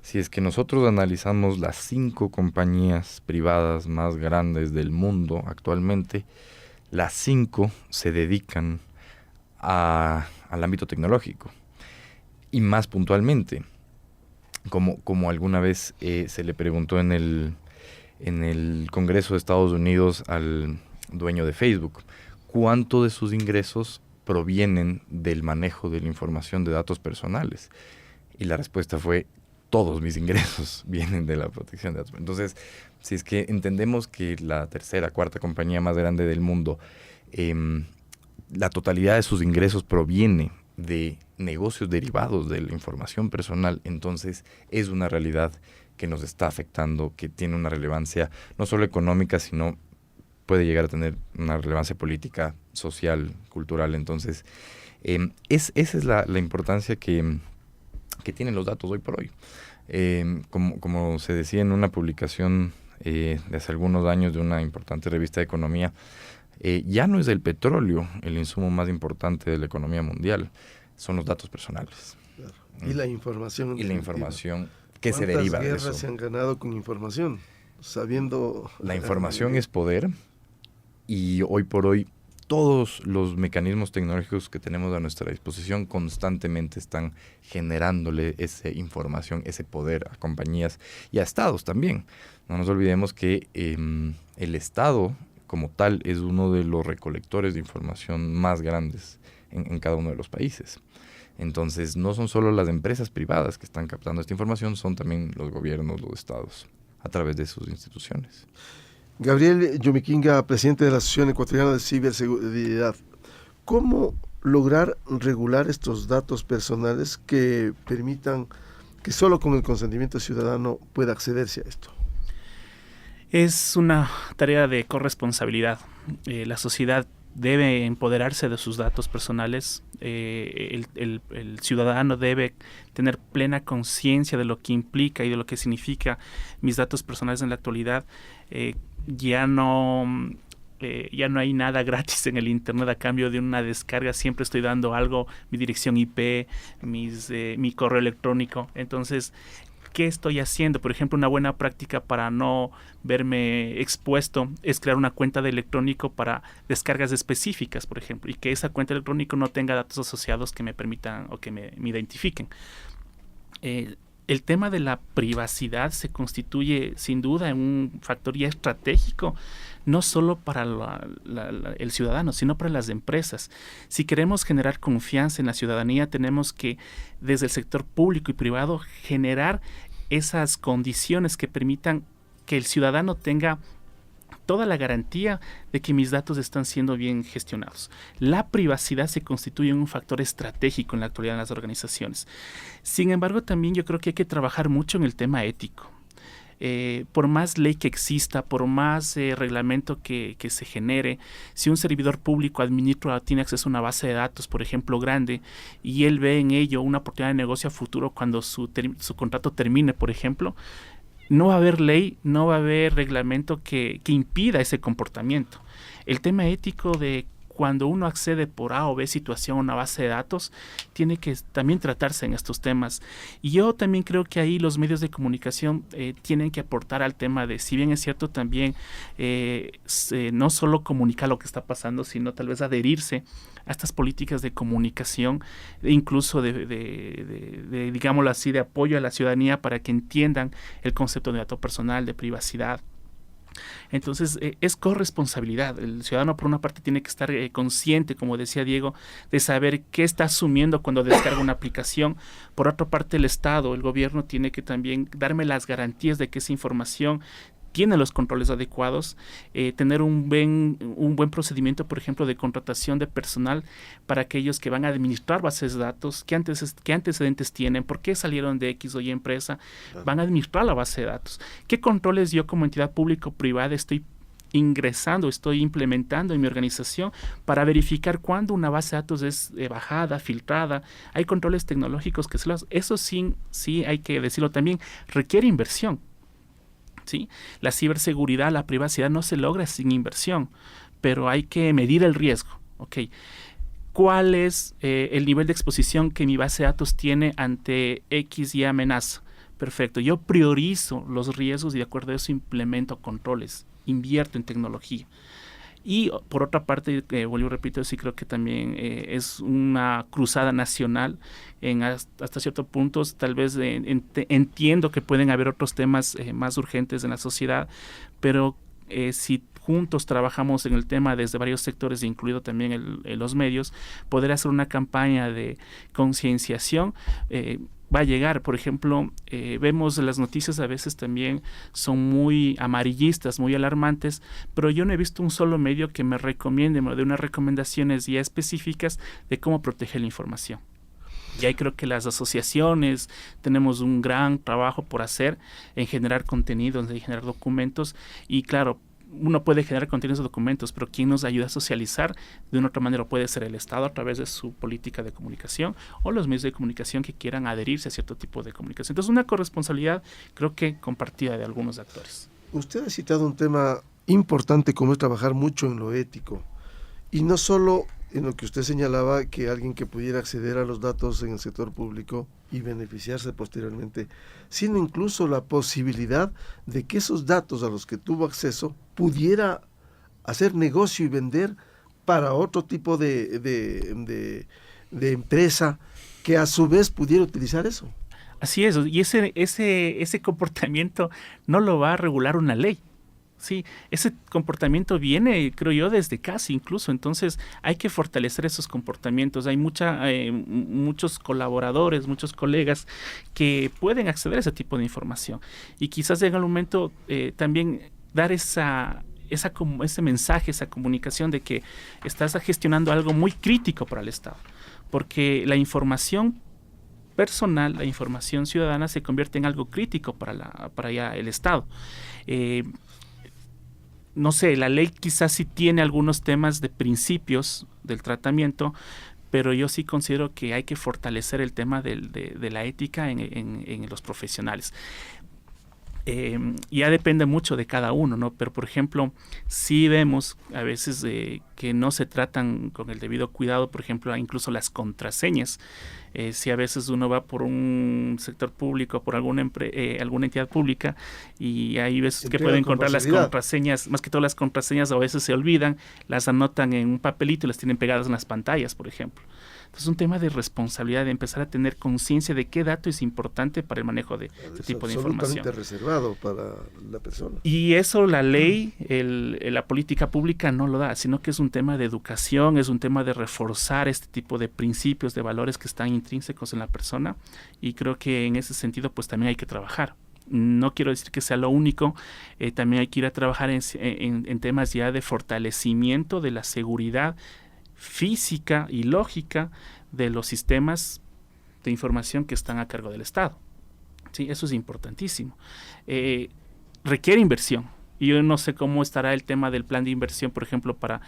si es que nosotros analizamos las 5 compañías privadas más grandes del mundo actualmente, las 5 se dedican al ámbito tecnológico. Y más puntualmente, como alguna vez se le preguntó en el Congreso de Estados Unidos al dueño de Facebook, ¿cuánto de sus ingresos provienen del manejo de la información de datos personales? Y la respuesta fue, todos mis ingresos vienen de la protección de datos. Entonces, si es que entendemos que la 3ª, 4ª compañía más grande del mundo, la totalidad de sus ingresos proviene de negocios derivados de la información personal, entonces es una realidad que nos está afectando, que tiene una relevancia no solo económica, sino puede llegar a tener una relevancia política, social, cultural. Entonces, esa es la importancia que tienen los datos hoy por hoy. Como se decía en una publicación de hace algunos años de una importante revista de economía, ya no es el petróleo el insumo más importante de la economía mundial, son los datos personales. Claro. Y la información. Y la información que se deriva de eso. ¿Cuántas guerras se han ganado con información? Sabiendo... La información es poder, y hoy por hoy todos los mecanismos tecnológicos que tenemos a nuestra disposición constantemente están generándole esa información, ese poder a compañías y a estados también. No nos olvidemos que el Estado como tal es uno de los recolectores de información más grandes en cada uno de los países. Entonces, no son solo las empresas privadas que están captando esta información, son también los gobiernos, los estados, a través de sus instituciones. Gabriel Yomiquinga, presidente de la Asociación Ecuatoriana de Ciberseguridad. ¿Cómo lograr regular estos datos personales que permitan que solo con el consentimiento ciudadano pueda accederse a esto? Es una tarea de corresponsabilidad. La sociedad debe empoderarse de sus datos personales. El ciudadano debe tener plena conciencia de lo que implica y de lo que significa mis datos personales en la actualidad. Ya no hay nada gratis en el internet a cambio de una descarga. Siempre estoy dando algo, mi dirección IP, mi correo electrónico. Entonces, ¿qué estoy haciendo? Por ejemplo, una buena práctica para no verme expuesto es crear una cuenta de electrónico para descargas específicas, por ejemplo, y que esa cuenta electrónica no tenga datos asociados que me permitan o que me identifiquen. El tema de la privacidad se constituye sin duda en un factor ya estratégico, no solo para el ciudadano, sino para las empresas. Si queremos generar confianza en la ciudadanía, tenemos que, desde el sector público y privado, generar esas condiciones que permitan que el ciudadano tenga toda la garantía de que mis datos están siendo bien gestionados. La privacidad se constituye en un factor estratégico en la actualidad en las organizaciones. Sin embargo, también yo creo que hay que trabajar mucho en el tema ético. Por más ley que exista, por más reglamento que se genere, si un servidor público tiene acceso a una base de datos, por ejemplo, grande, y él ve en ello una oportunidad de negocio a futuro cuando su contrato termine, por ejemplo, no va a haber ley, no va a haber reglamento que impida ese comportamiento. El tema ético de cuando uno accede por A o B situación a una base de datos, tiene que también tratarse en estos temas. Y yo también creo que ahí los medios de comunicación tienen que aportar al tema de, si bien es cierto también, no solo comunicar lo que está pasando, sino tal vez adherirse a estas políticas de comunicación, incluso de digámoslo así, de apoyo a la ciudadanía para que entiendan el concepto de dato personal, de privacidad. Entonces es corresponsabilidad. El ciudadano por una parte tiene que estar consciente, como decía Diego, de saber qué está asumiendo cuando descarga una aplicación. Por otra parte, el Estado, el gobierno tiene que también darme las garantías de que esa información tiene los controles adecuados, tener un buen procedimiento, por ejemplo, de contratación de personal para aquellos que van a administrar bases de datos, qué antecedentes tienen, por qué salieron de X o Y empresa, van a administrar la base de datos, qué controles yo como entidad pública o privada estoy implementando en mi organización para verificar cuándo una base de datos es bajada, filtrada. Hay controles tecnológicos eso sí hay que decirlo también, requiere inversión. ¿Sí? La ciberseguridad, la privacidad no se logra sin inversión, pero hay que medir el riesgo. ¿Okay? ¿Cuál es el nivel de exposición que mi base de datos tiene ante X y amenaza? Perfecto, yo priorizo los riesgos y de acuerdo a eso implemento controles, invierto en tecnología. Y por otra parte, vuelvo y repito, sí creo que también es una cruzada nacional hasta ciertos puntos. Tal vez entiendo que pueden haber otros temas más urgentes en la sociedad, pero si juntos trabajamos en el tema desde varios sectores, incluido también los medios, poder hacer una campaña de concienciación va a llegar. Por ejemplo, vemos las noticias a veces también son muy amarillistas, muy alarmantes, pero yo no he visto un solo medio que me recomiende, me dé unas recomendaciones ya específicas de cómo proteger la información. Y ahí creo que las asociaciones tenemos un gran trabajo por hacer en generar contenidos, en generar documentos, y claro, uno puede generar contenidos de documentos, pero ¿quién nos ayuda a socializar? De una otra manera puede ser el Estado a través de su política de comunicación o los medios de comunicación que quieran adherirse a cierto tipo de comunicación. Entonces, una corresponsabilidad creo que compartida de algunos actores. Usted ha citado un tema importante como es trabajar mucho en lo ético, y no solo en lo que usted señalaba, que alguien que pudiera acceder a los datos en el sector público y beneficiarse posteriormente, sino incluso la posibilidad de que esos datos a los que tuvo acceso pudiera hacer negocio y vender para otro tipo de empresa que a su vez pudiera utilizar eso. Así es, y ese comportamiento no lo va a regular una ley. Sí, ese comportamiento viene, creo yo, desde casa incluso. Entonces hay que fortalecer esos comportamientos. Hay muchos colaboradores, muchos colegas que pueden acceder a ese tipo de información. Y quizás en algún momento también dar ese mensaje, esa comunicación de que estás gestionando algo muy crítico para el Estado. Porque la información personal, la información ciudadana se convierte en algo crítico para ya el Estado. No sé, la ley quizás sí tiene algunos temas de principios del tratamiento, pero yo sí considero que hay que fortalecer el tema de la ética en los profesionales. Ya depende mucho de cada uno, ¿no? Pero, por ejemplo, sí vemos a veces que no se tratan con el debido cuidado, por ejemplo, incluso las contraseñas. Si a veces uno va por un sector público, por alguna entidad pública, y hay veces que puede encontrar las contraseñas, más que todas las contraseñas a veces se olvidan, las anotan en un papelito y las tienen pegadas en las pantallas, por ejemplo. Entonces es un tema de responsabilidad, de empezar a tener conciencia de qué dato es importante para el manejo de este tipo de información. Absolutamente reservado para la persona. Y eso la ley, la política pública no lo da, sino que es un tema de educación, es un tema de reforzar este tipo de principios, de valores que están intrínsecos en la persona, y creo que en ese sentido pues también hay que trabajar. No quiero decir que sea lo único, también hay que ir a trabajar en temas ya de fortalecimiento de la seguridad física y lógica de los sistemas de información que están a cargo del Estado. Sí, eso es importantísimo. Requiere inversión. Y yo no sé cómo estará el tema del plan de inversión, por ejemplo, para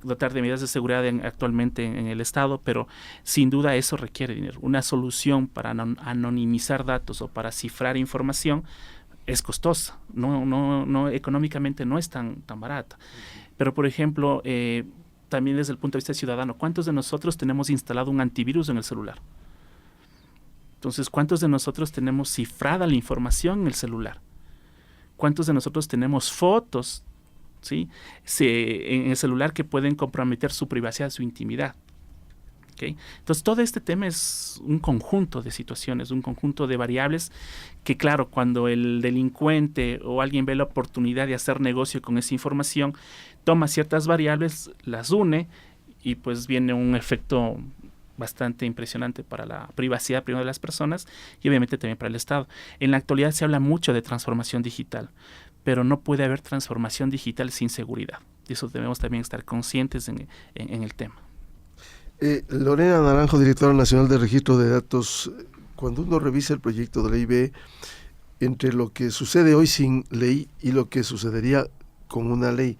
dotar de medidas de seguridad actualmente en el Estado, pero sin duda eso requiere dinero. Una solución para anonimizar datos o para cifrar información es costosa. No, económicamente no es tan barata. Pero, por ejemplo, también desde el punto de vista ciudadano, ¿cuántos de nosotros tenemos instalado un antivirus en el celular? Entonces, ¿cuántos de nosotros tenemos cifrada la información en el celular? ¿Cuántos de nosotros tenemos fotos, ¿sí? En el celular que pueden comprometer su privacidad, su intimidad? ¿Okay? Entonces, todo este tema es un conjunto de situaciones, un conjunto de variables que, claro, cuando el delincuente o alguien ve la oportunidad de hacer negocio con esa información, toma ciertas variables, las une y pues viene un efecto bastante impresionante para la privacidad primero de las personas y obviamente también para el Estado. En la actualidad se habla mucho de transformación digital, pero no puede haber transformación digital sin seguridad. De eso debemos también estar conscientes en el tema. Lorena Naranjo, directora nacional de Registro de Datos, cuando uno revisa el proyecto de ley, ve entre lo que sucede hoy sin ley y lo que sucedería con una ley.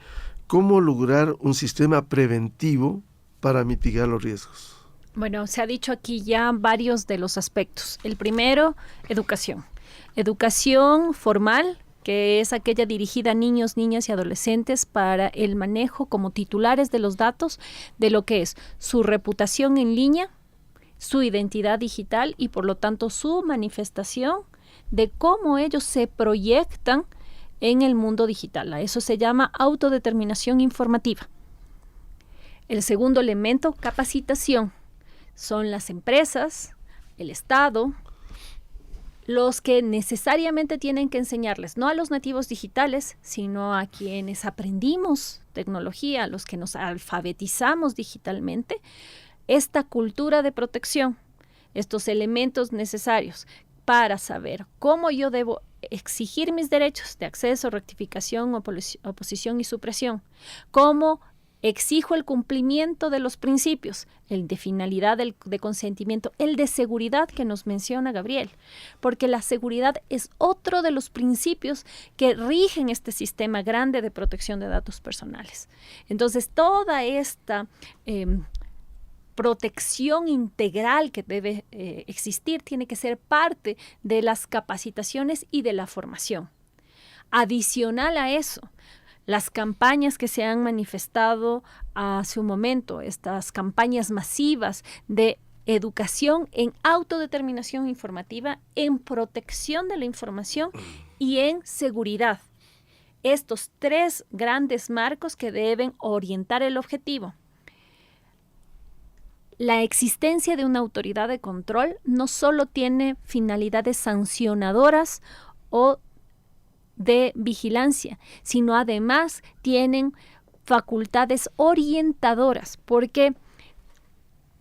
¿Cómo lograr un sistema preventivo para mitigar los riesgos? Bueno, se ha dicho aquí ya varios de los aspectos. El primero, educación. Educación formal, que es aquella dirigida a niños, niñas y adolescentes para el manejo como titulares de los datos de lo que es su reputación en línea, su identidad digital y por lo tanto su manifestación de cómo ellos se proyectan en el mundo digital. A eso se llama autodeterminación informativa. El segundo elemento, capacitación. Son las empresas, el Estado, los que necesariamente tienen que enseñarles, no a los nativos digitales, sino a quienes aprendimos tecnología, a los que nos alfabetizamos digitalmente, esta cultura de protección, estos elementos necesarios para saber cómo yo debo exigir mis derechos de acceso, rectificación, oposición y supresión, cómo exijo el cumplimiento de los principios, el de finalidad, el de consentimiento, el de seguridad que nos menciona Gabriel, porque la seguridad es otro de los principios que rigen este sistema grande de protección de datos personales. Entonces, toda esta protección integral que debe existir tiene que ser parte de las capacitaciones y de la formación. Adicional a eso, las campañas que se han manifestado hace un momento, estas campañas masivas de educación en autodeterminación informativa, en protección de la información y en seguridad. Estos tres grandes marcos que deben orientar el objetivo. La existencia de una autoridad de control no solo tiene finalidades sancionadoras o de vigilancia, sino además tienen facultades orientadoras, porque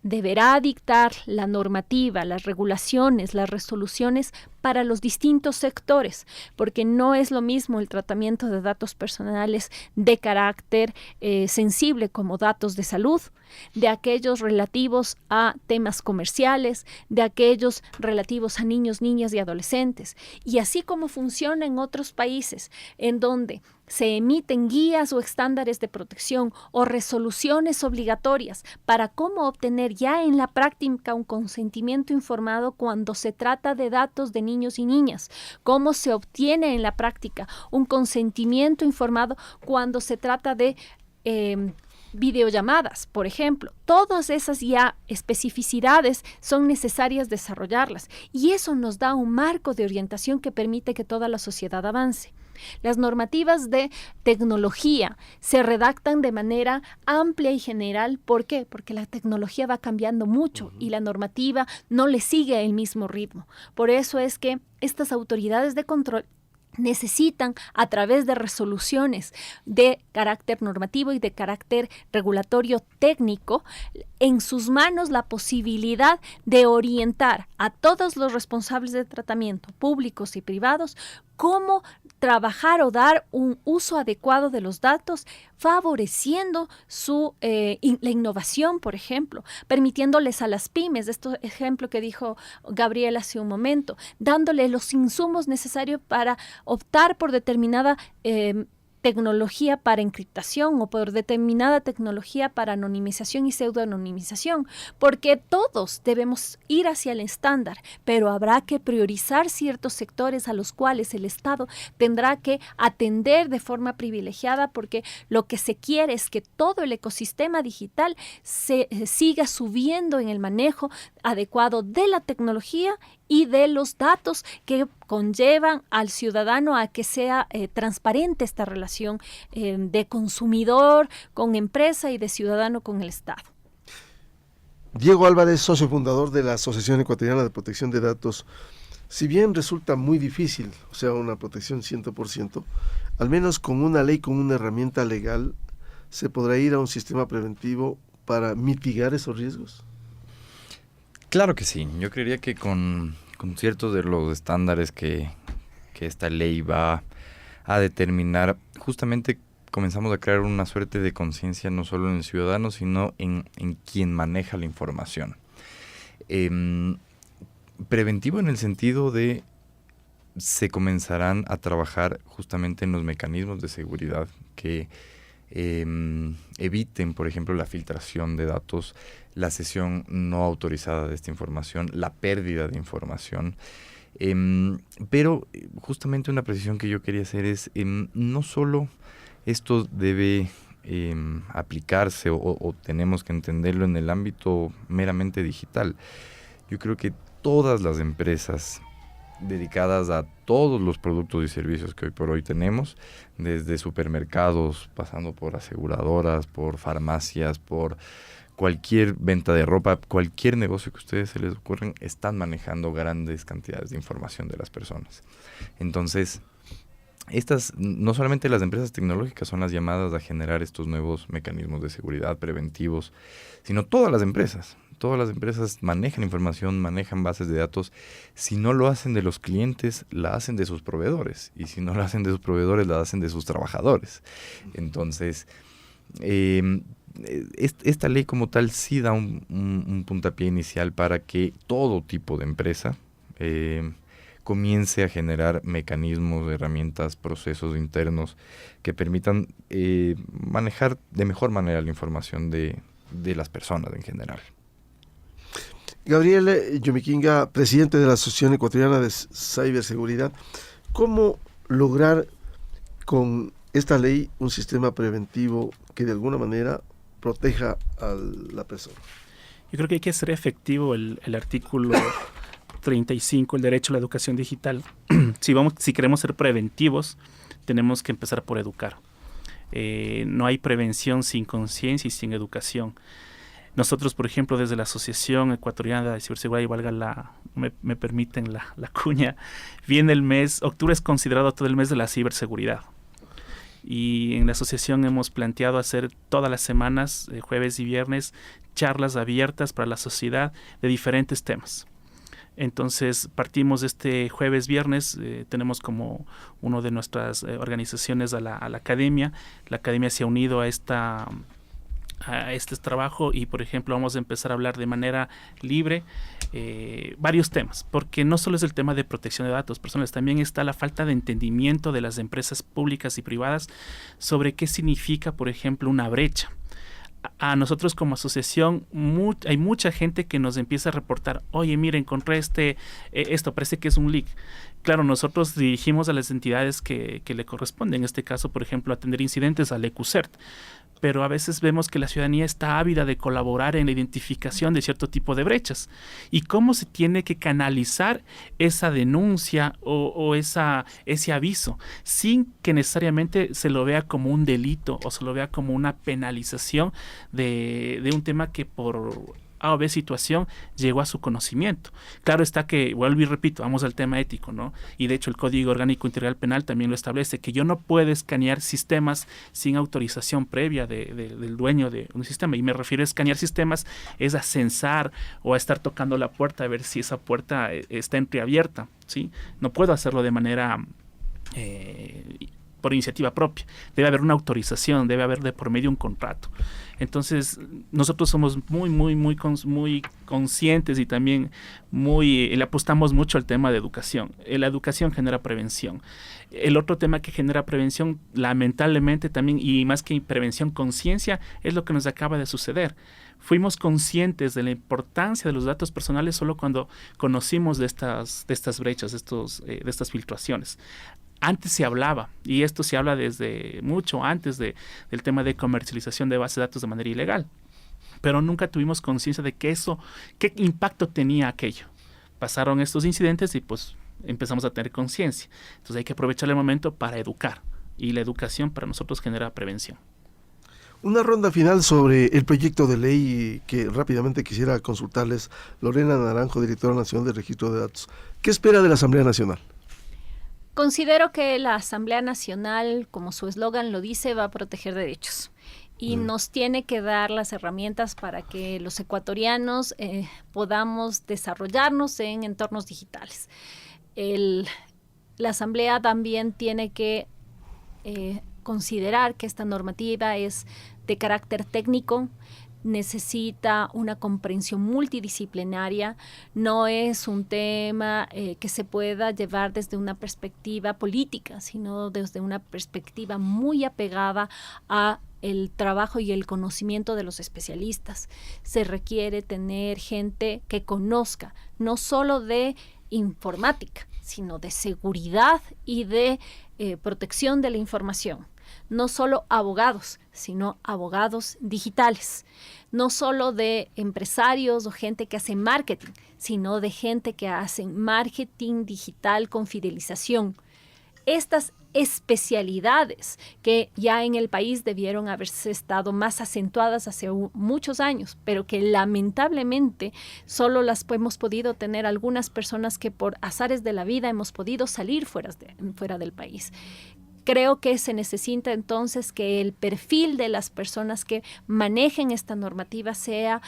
deberá dictar la normativa, las regulaciones, las resoluciones para los distintos sectores, porque no es lo mismo el tratamiento de datos personales de carácter sensible como datos de salud, de aquellos relativos a temas comerciales, de aquellos relativos a niños, niñas y adolescentes. Y así como funciona en otros países, en donde se emiten guías o estándares de protección o resoluciones obligatorias para cómo obtener ya en la práctica un consentimiento informado cuando se trata de datos de niños y niñas, cómo se obtiene en la práctica un consentimiento informado cuando se trata de videollamadas, por ejemplo. Todas esas ya especificidades son necesarias desarrollarlas y eso nos da un marco de orientación que permite que toda la sociedad avance. Las normativas de tecnología se redactan de manera amplia y general. ¿Por qué? Porque la tecnología va cambiando mucho y la normativa no le sigue el mismo ritmo. Por eso es que estas autoridades de control necesitan, a través de resoluciones de carácter normativo y de carácter regulatorio técnico, en sus manos la posibilidad de orientar a todos los responsables de tratamiento, públicos y privados, cómo trabajar o dar un uso adecuado de los datos, favoreciendo la innovación, por ejemplo, permitiéndoles a las pymes, este ejemplo que dijo Gabriel hace un momento, dándoles los insumos necesarios para optar por determinada tecnología para encriptación o por determinada tecnología para anonimización y pseudoanonimización, porque todos debemos ir hacia el estándar, pero habrá que priorizar ciertos sectores a los cuales el Estado tendrá que atender de forma privilegiada, porque lo que se quiere es que todo el ecosistema digital se siga subiendo en el manejo adecuado de la tecnología y de los datos que conllevan al ciudadano a que sea transparente esta relación de consumidor con empresa y de ciudadano con el Estado. Diego Álvarez, socio fundador de la Asociación Ecuatoriana de Protección de Datos. Si bien resulta muy difícil, o sea, una protección 100%, al menos con una ley, con una herramienta legal, ¿se podrá ir a un sistema preventivo para mitigar esos riesgos? Claro que sí. Yo creería que con ciertos de los estándares que esta ley va a determinar, justamente comenzamos a crear una suerte de conciencia no solo en el ciudadano, sino en quien maneja la información. Preventivo en el sentido de se comenzarán a trabajar justamente en los mecanismos de seguridad que eviten, por ejemplo, la filtración de datos, la cesión no autorizada de esta información, la pérdida de información. Pero justamente una precisión que yo quería hacer es, no solo esto debe aplicarse o tenemos que entenderlo en el ámbito meramente digital. Yo creo que todas las empresas dedicadas a todos los productos y servicios que hoy por hoy tenemos, desde supermercados, pasando por aseguradoras, por farmacias, por cualquier venta de ropa, cualquier negocio que a ustedes se les ocurren, están manejando grandes cantidades de información de las personas. Entonces, estas, no solamente las empresas tecnológicas son las llamadas a generar estos nuevos mecanismos de seguridad preventivos, sino todas las empresas. Todas las empresas manejan información, manejan bases de datos. Si no lo hacen de los clientes, la hacen de sus proveedores. Y si no la hacen de sus proveedores, la hacen de sus trabajadores. Entonces, esta ley como tal sí da un puntapié inicial para que todo tipo de empresa comience a generar mecanismos, herramientas, procesos internos que permitan manejar de mejor manera la información de las personas en general. Gabriel Yomiquinga, presidente de la Asociación Ecuatoriana de Ciberseguridad, ¿cómo lograr con esta ley un sistema preventivo que de alguna manera proteja a la persona? Yo creo que hay que hacer efectivo el artículo 35, el derecho a la educación digital. Si queremos ser preventivos, tenemos que empezar por educar. No hay prevención sin conciencia y sin educación. Nosotros, por ejemplo, desde la Asociación Ecuatoriana de Ciberseguridad, y valga me permiten la cuña, viene el mes, octubre es considerado todo el mes de la ciberseguridad. Y en la asociación hemos planteado hacer todas las semanas, jueves y viernes, charlas abiertas para la sociedad de diferentes temas. Entonces partimos este jueves, viernes, tenemos como una de nuestras organizaciones a la academia. La academia se ha unido a este trabajo y, por ejemplo, vamos a empezar a hablar de manera libre varios temas, porque no solo es el tema de protección de datos personales, también está la falta de entendimiento de las empresas públicas y privadas sobre qué significa, por ejemplo, una brecha. A nosotros como asociación hay mucha gente que nos empieza a reportar, oye, mira, encontré esto parece que es un leak. Claro, nosotros dirigimos a las entidades que le corresponden, en este caso, por ejemplo, atender incidentes al ECUCERT, pero a veces vemos que la ciudadanía está ávida de colaborar en la identificación de cierto tipo de brechas. ¿Y cómo se tiene que canalizar esa denuncia o ese aviso sin que necesariamente se lo vea como un delito o se lo vea como una penalización de un tema que por A o B situación llegó a su conocimiento? Claro está que, vuelvo y repito, vamos al tema ético, ¿no? Y de hecho el Código Orgánico Integral Penal también lo establece, que yo no puedo escanear sistemas sin autorización previa del dueño de un sistema. Y me refiero a escanear sistemas, es a censar o a estar tocando la puerta a ver si esa puerta está entreabierta, ¿sí? No puedo hacerlo de manera por iniciativa propia. Debe haber una autorización, debe haber de por medio un contrato. Entonces, nosotros somos muy conscientes y también le apostamos mucho al tema de educación. La educación genera prevención. El otro tema que genera prevención, lamentablemente también, y más que prevención, conciencia, es lo que nos acaba de suceder. Fuimos conscientes de la importancia de los datos personales solo cuando conocimos de estas brechas, de estas filtraciones. Antes se hablaba, y esto se habla desde mucho antes del tema de comercialización de bases de datos de manera ilegal, pero nunca tuvimos conciencia de qué impacto tenía aquello. Pasaron estos incidentes y pues empezamos a tener conciencia. Entonces hay que aprovechar el momento para educar, y la educación para nosotros genera prevención. Una ronda final sobre el proyecto de ley que rápidamente quisiera consultarles. Lorena Naranjo, directora nacional del Registro de Datos. ¿Qué espera de la Asamblea Nacional? Considero que la Asamblea Nacional, como su eslogan lo dice, va a proteger derechos y nos tiene que dar las herramientas para que los ecuatorianos podamos desarrollarnos en entornos digitales. La Asamblea también tiene que considerar que esta normativa es de carácter técnico, necesita una comprensión multidisciplinaria, no es un tema que se pueda llevar desde una perspectiva política, sino desde una perspectiva muy apegada a el trabajo y el conocimiento de los especialistas. Se requiere tener gente que conozca no solo de informática, sino de seguridad y de protección de la información. No solo abogados, sino abogados digitales. No solo de empresarios o gente que hace marketing, sino de gente que hace marketing digital con fidelización. Estas especialidades que ya en el país debieron haberse estado más acentuadas hace muchos años, pero que lamentablemente solo las hemos podido tener algunas personas que por azares de la vida hemos podido salir fuera del país. Creo que se necesita entonces que el perfil de las personas que manejen esta normativa sea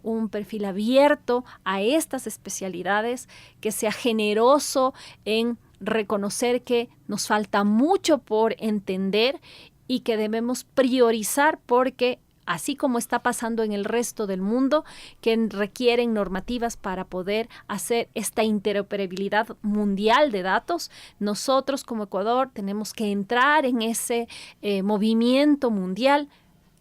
un perfil abierto a estas especialidades, que sea generoso en reconocer que nos falta mucho por entender y que debemos priorizar porque así como está pasando en el resto del mundo, que requieren normativas para poder hacer esta interoperabilidad mundial de datos, nosotros como Ecuador tenemos que entrar en ese movimiento mundial,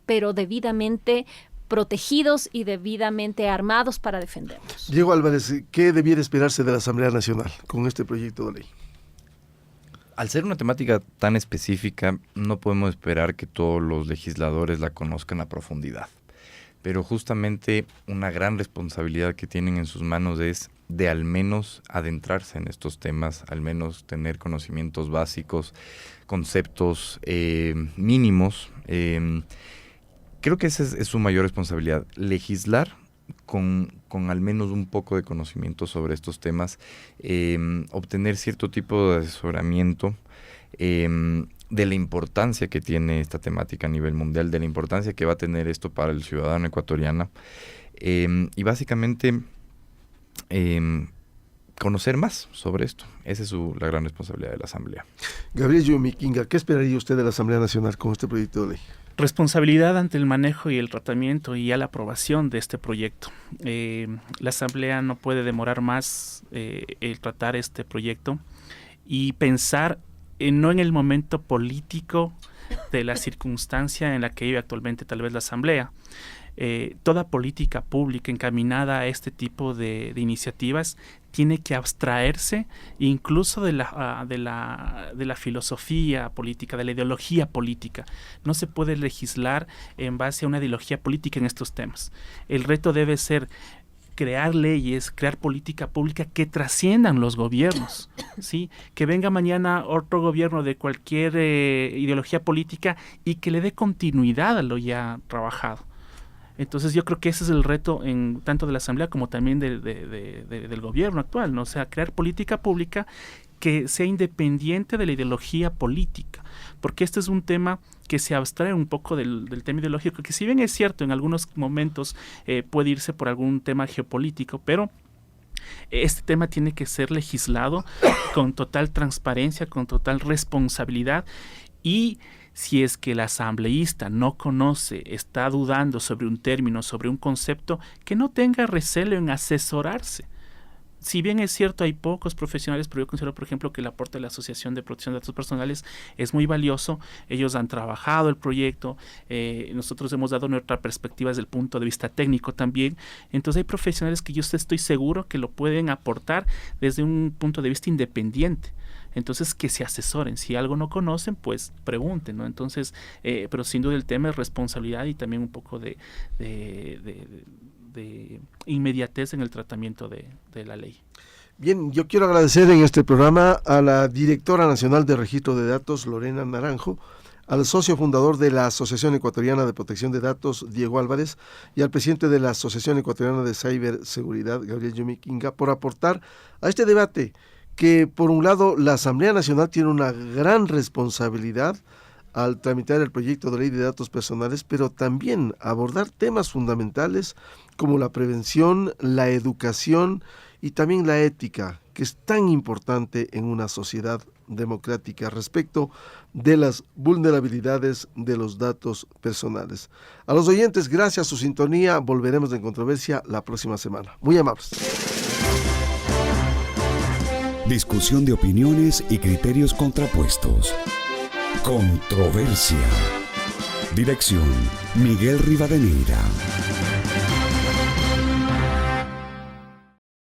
pero debidamente protegidos y debidamente armados para defendernos. Diego Álvarez, ¿qué debiera esperarse de la Asamblea Nacional con este proyecto de ley? Al ser una temática tan específica, no podemos esperar que todos los legisladores la conozcan a profundidad. Pero justamente una gran responsabilidad que tienen en sus manos es de al menos adentrarse en estos temas, al menos tener conocimientos básicos, conceptos mínimos. Creo que esa es su mayor responsabilidad, legislar con al menos un poco de conocimiento sobre estos temas, obtener cierto tipo de asesoramiento de la importancia que tiene esta temática a nivel mundial, de la importancia que va a tener esto para el ciudadano ecuatoriano, y básicamente conocer más sobre esto. Esa es la gran responsabilidad de la Asamblea. Gabriel Yumiquinga, ¿qué esperaría usted de la Asamblea Nacional con este proyecto de ley? Responsabilidad ante el manejo y el tratamiento y a la aprobación de este proyecto. La Asamblea no puede demorar más el tratar este proyecto y pensar no en el momento político de la circunstancia en la que vive actualmente tal vez la Asamblea. Toda política pública encaminada a este tipo de iniciativas tiene que abstraerse incluso de la filosofía política, de la ideología política. No se puede legislar en base a una ideología política en estos temas. El reto debe ser crear leyes, crear política pública que trasciendan los gobiernos, ¿sí? Que venga mañana otro gobierno de cualquier ideología política y que le dé continuidad a lo ya trabajado. Entonces yo creo que ese es el reto tanto de la Asamblea como también del gobierno actual, ¿no? O sea, crear política pública que sea independiente de la ideología política, porque este es un tema que se abstrae un poco del tema ideológico, que si bien es cierto, en algunos momentos puede irse por algún tema geopolítico, pero este tema tiene que ser legislado con total transparencia, con total responsabilidad, y si es que el asambleísta no conoce, está dudando sobre un término, sobre un concepto, que no tenga recelo en asesorarse. Si bien es cierto, hay pocos profesionales, pero yo considero, por ejemplo, que el aporte de la Asociación de Protección de Datos Personales es muy valioso. Ellos han trabajado el proyecto, nosotros hemos dado nuestra perspectiva desde el punto de vista técnico también. Entonces hay profesionales que yo estoy seguro que lo pueden aportar desde un punto de vista independiente. Entonces, que se asesoren. Si algo no conocen, pues pregunten, ¿no? Entonces, pero sin duda el tema es responsabilidad y también un poco de inmediatez en el tratamiento de la ley. Bien, yo quiero agradecer en este programa a la directora nacional de Registro de Datos, Lorena Naranjo, al socio fundador de la Asociación Ecuatoriana de Protección de Datos, Diego Álvarez, y al presidente de la Asociación Ecuatoriana de Ciberseguridad, Gabriel Yumiquinga, por aportar a este debate que, por un lado, la Asamblea Nacional tiene una gran responsabilidad al tramitar el proyecto de ley de datos personales, pero también abordar temas fundamentales como la prevención, la educación y también la ética, que es tan importante en una sociedad democrática respecto de las vulnerabilidades de los datos personales. A los oyentes, gracias a su sintonía, volveremos en Controversia la próxima semana. Muy amables. Discusión de opiniones y criterios contrapuestos. Controversia. Dirección: Miguel Rivadeneira.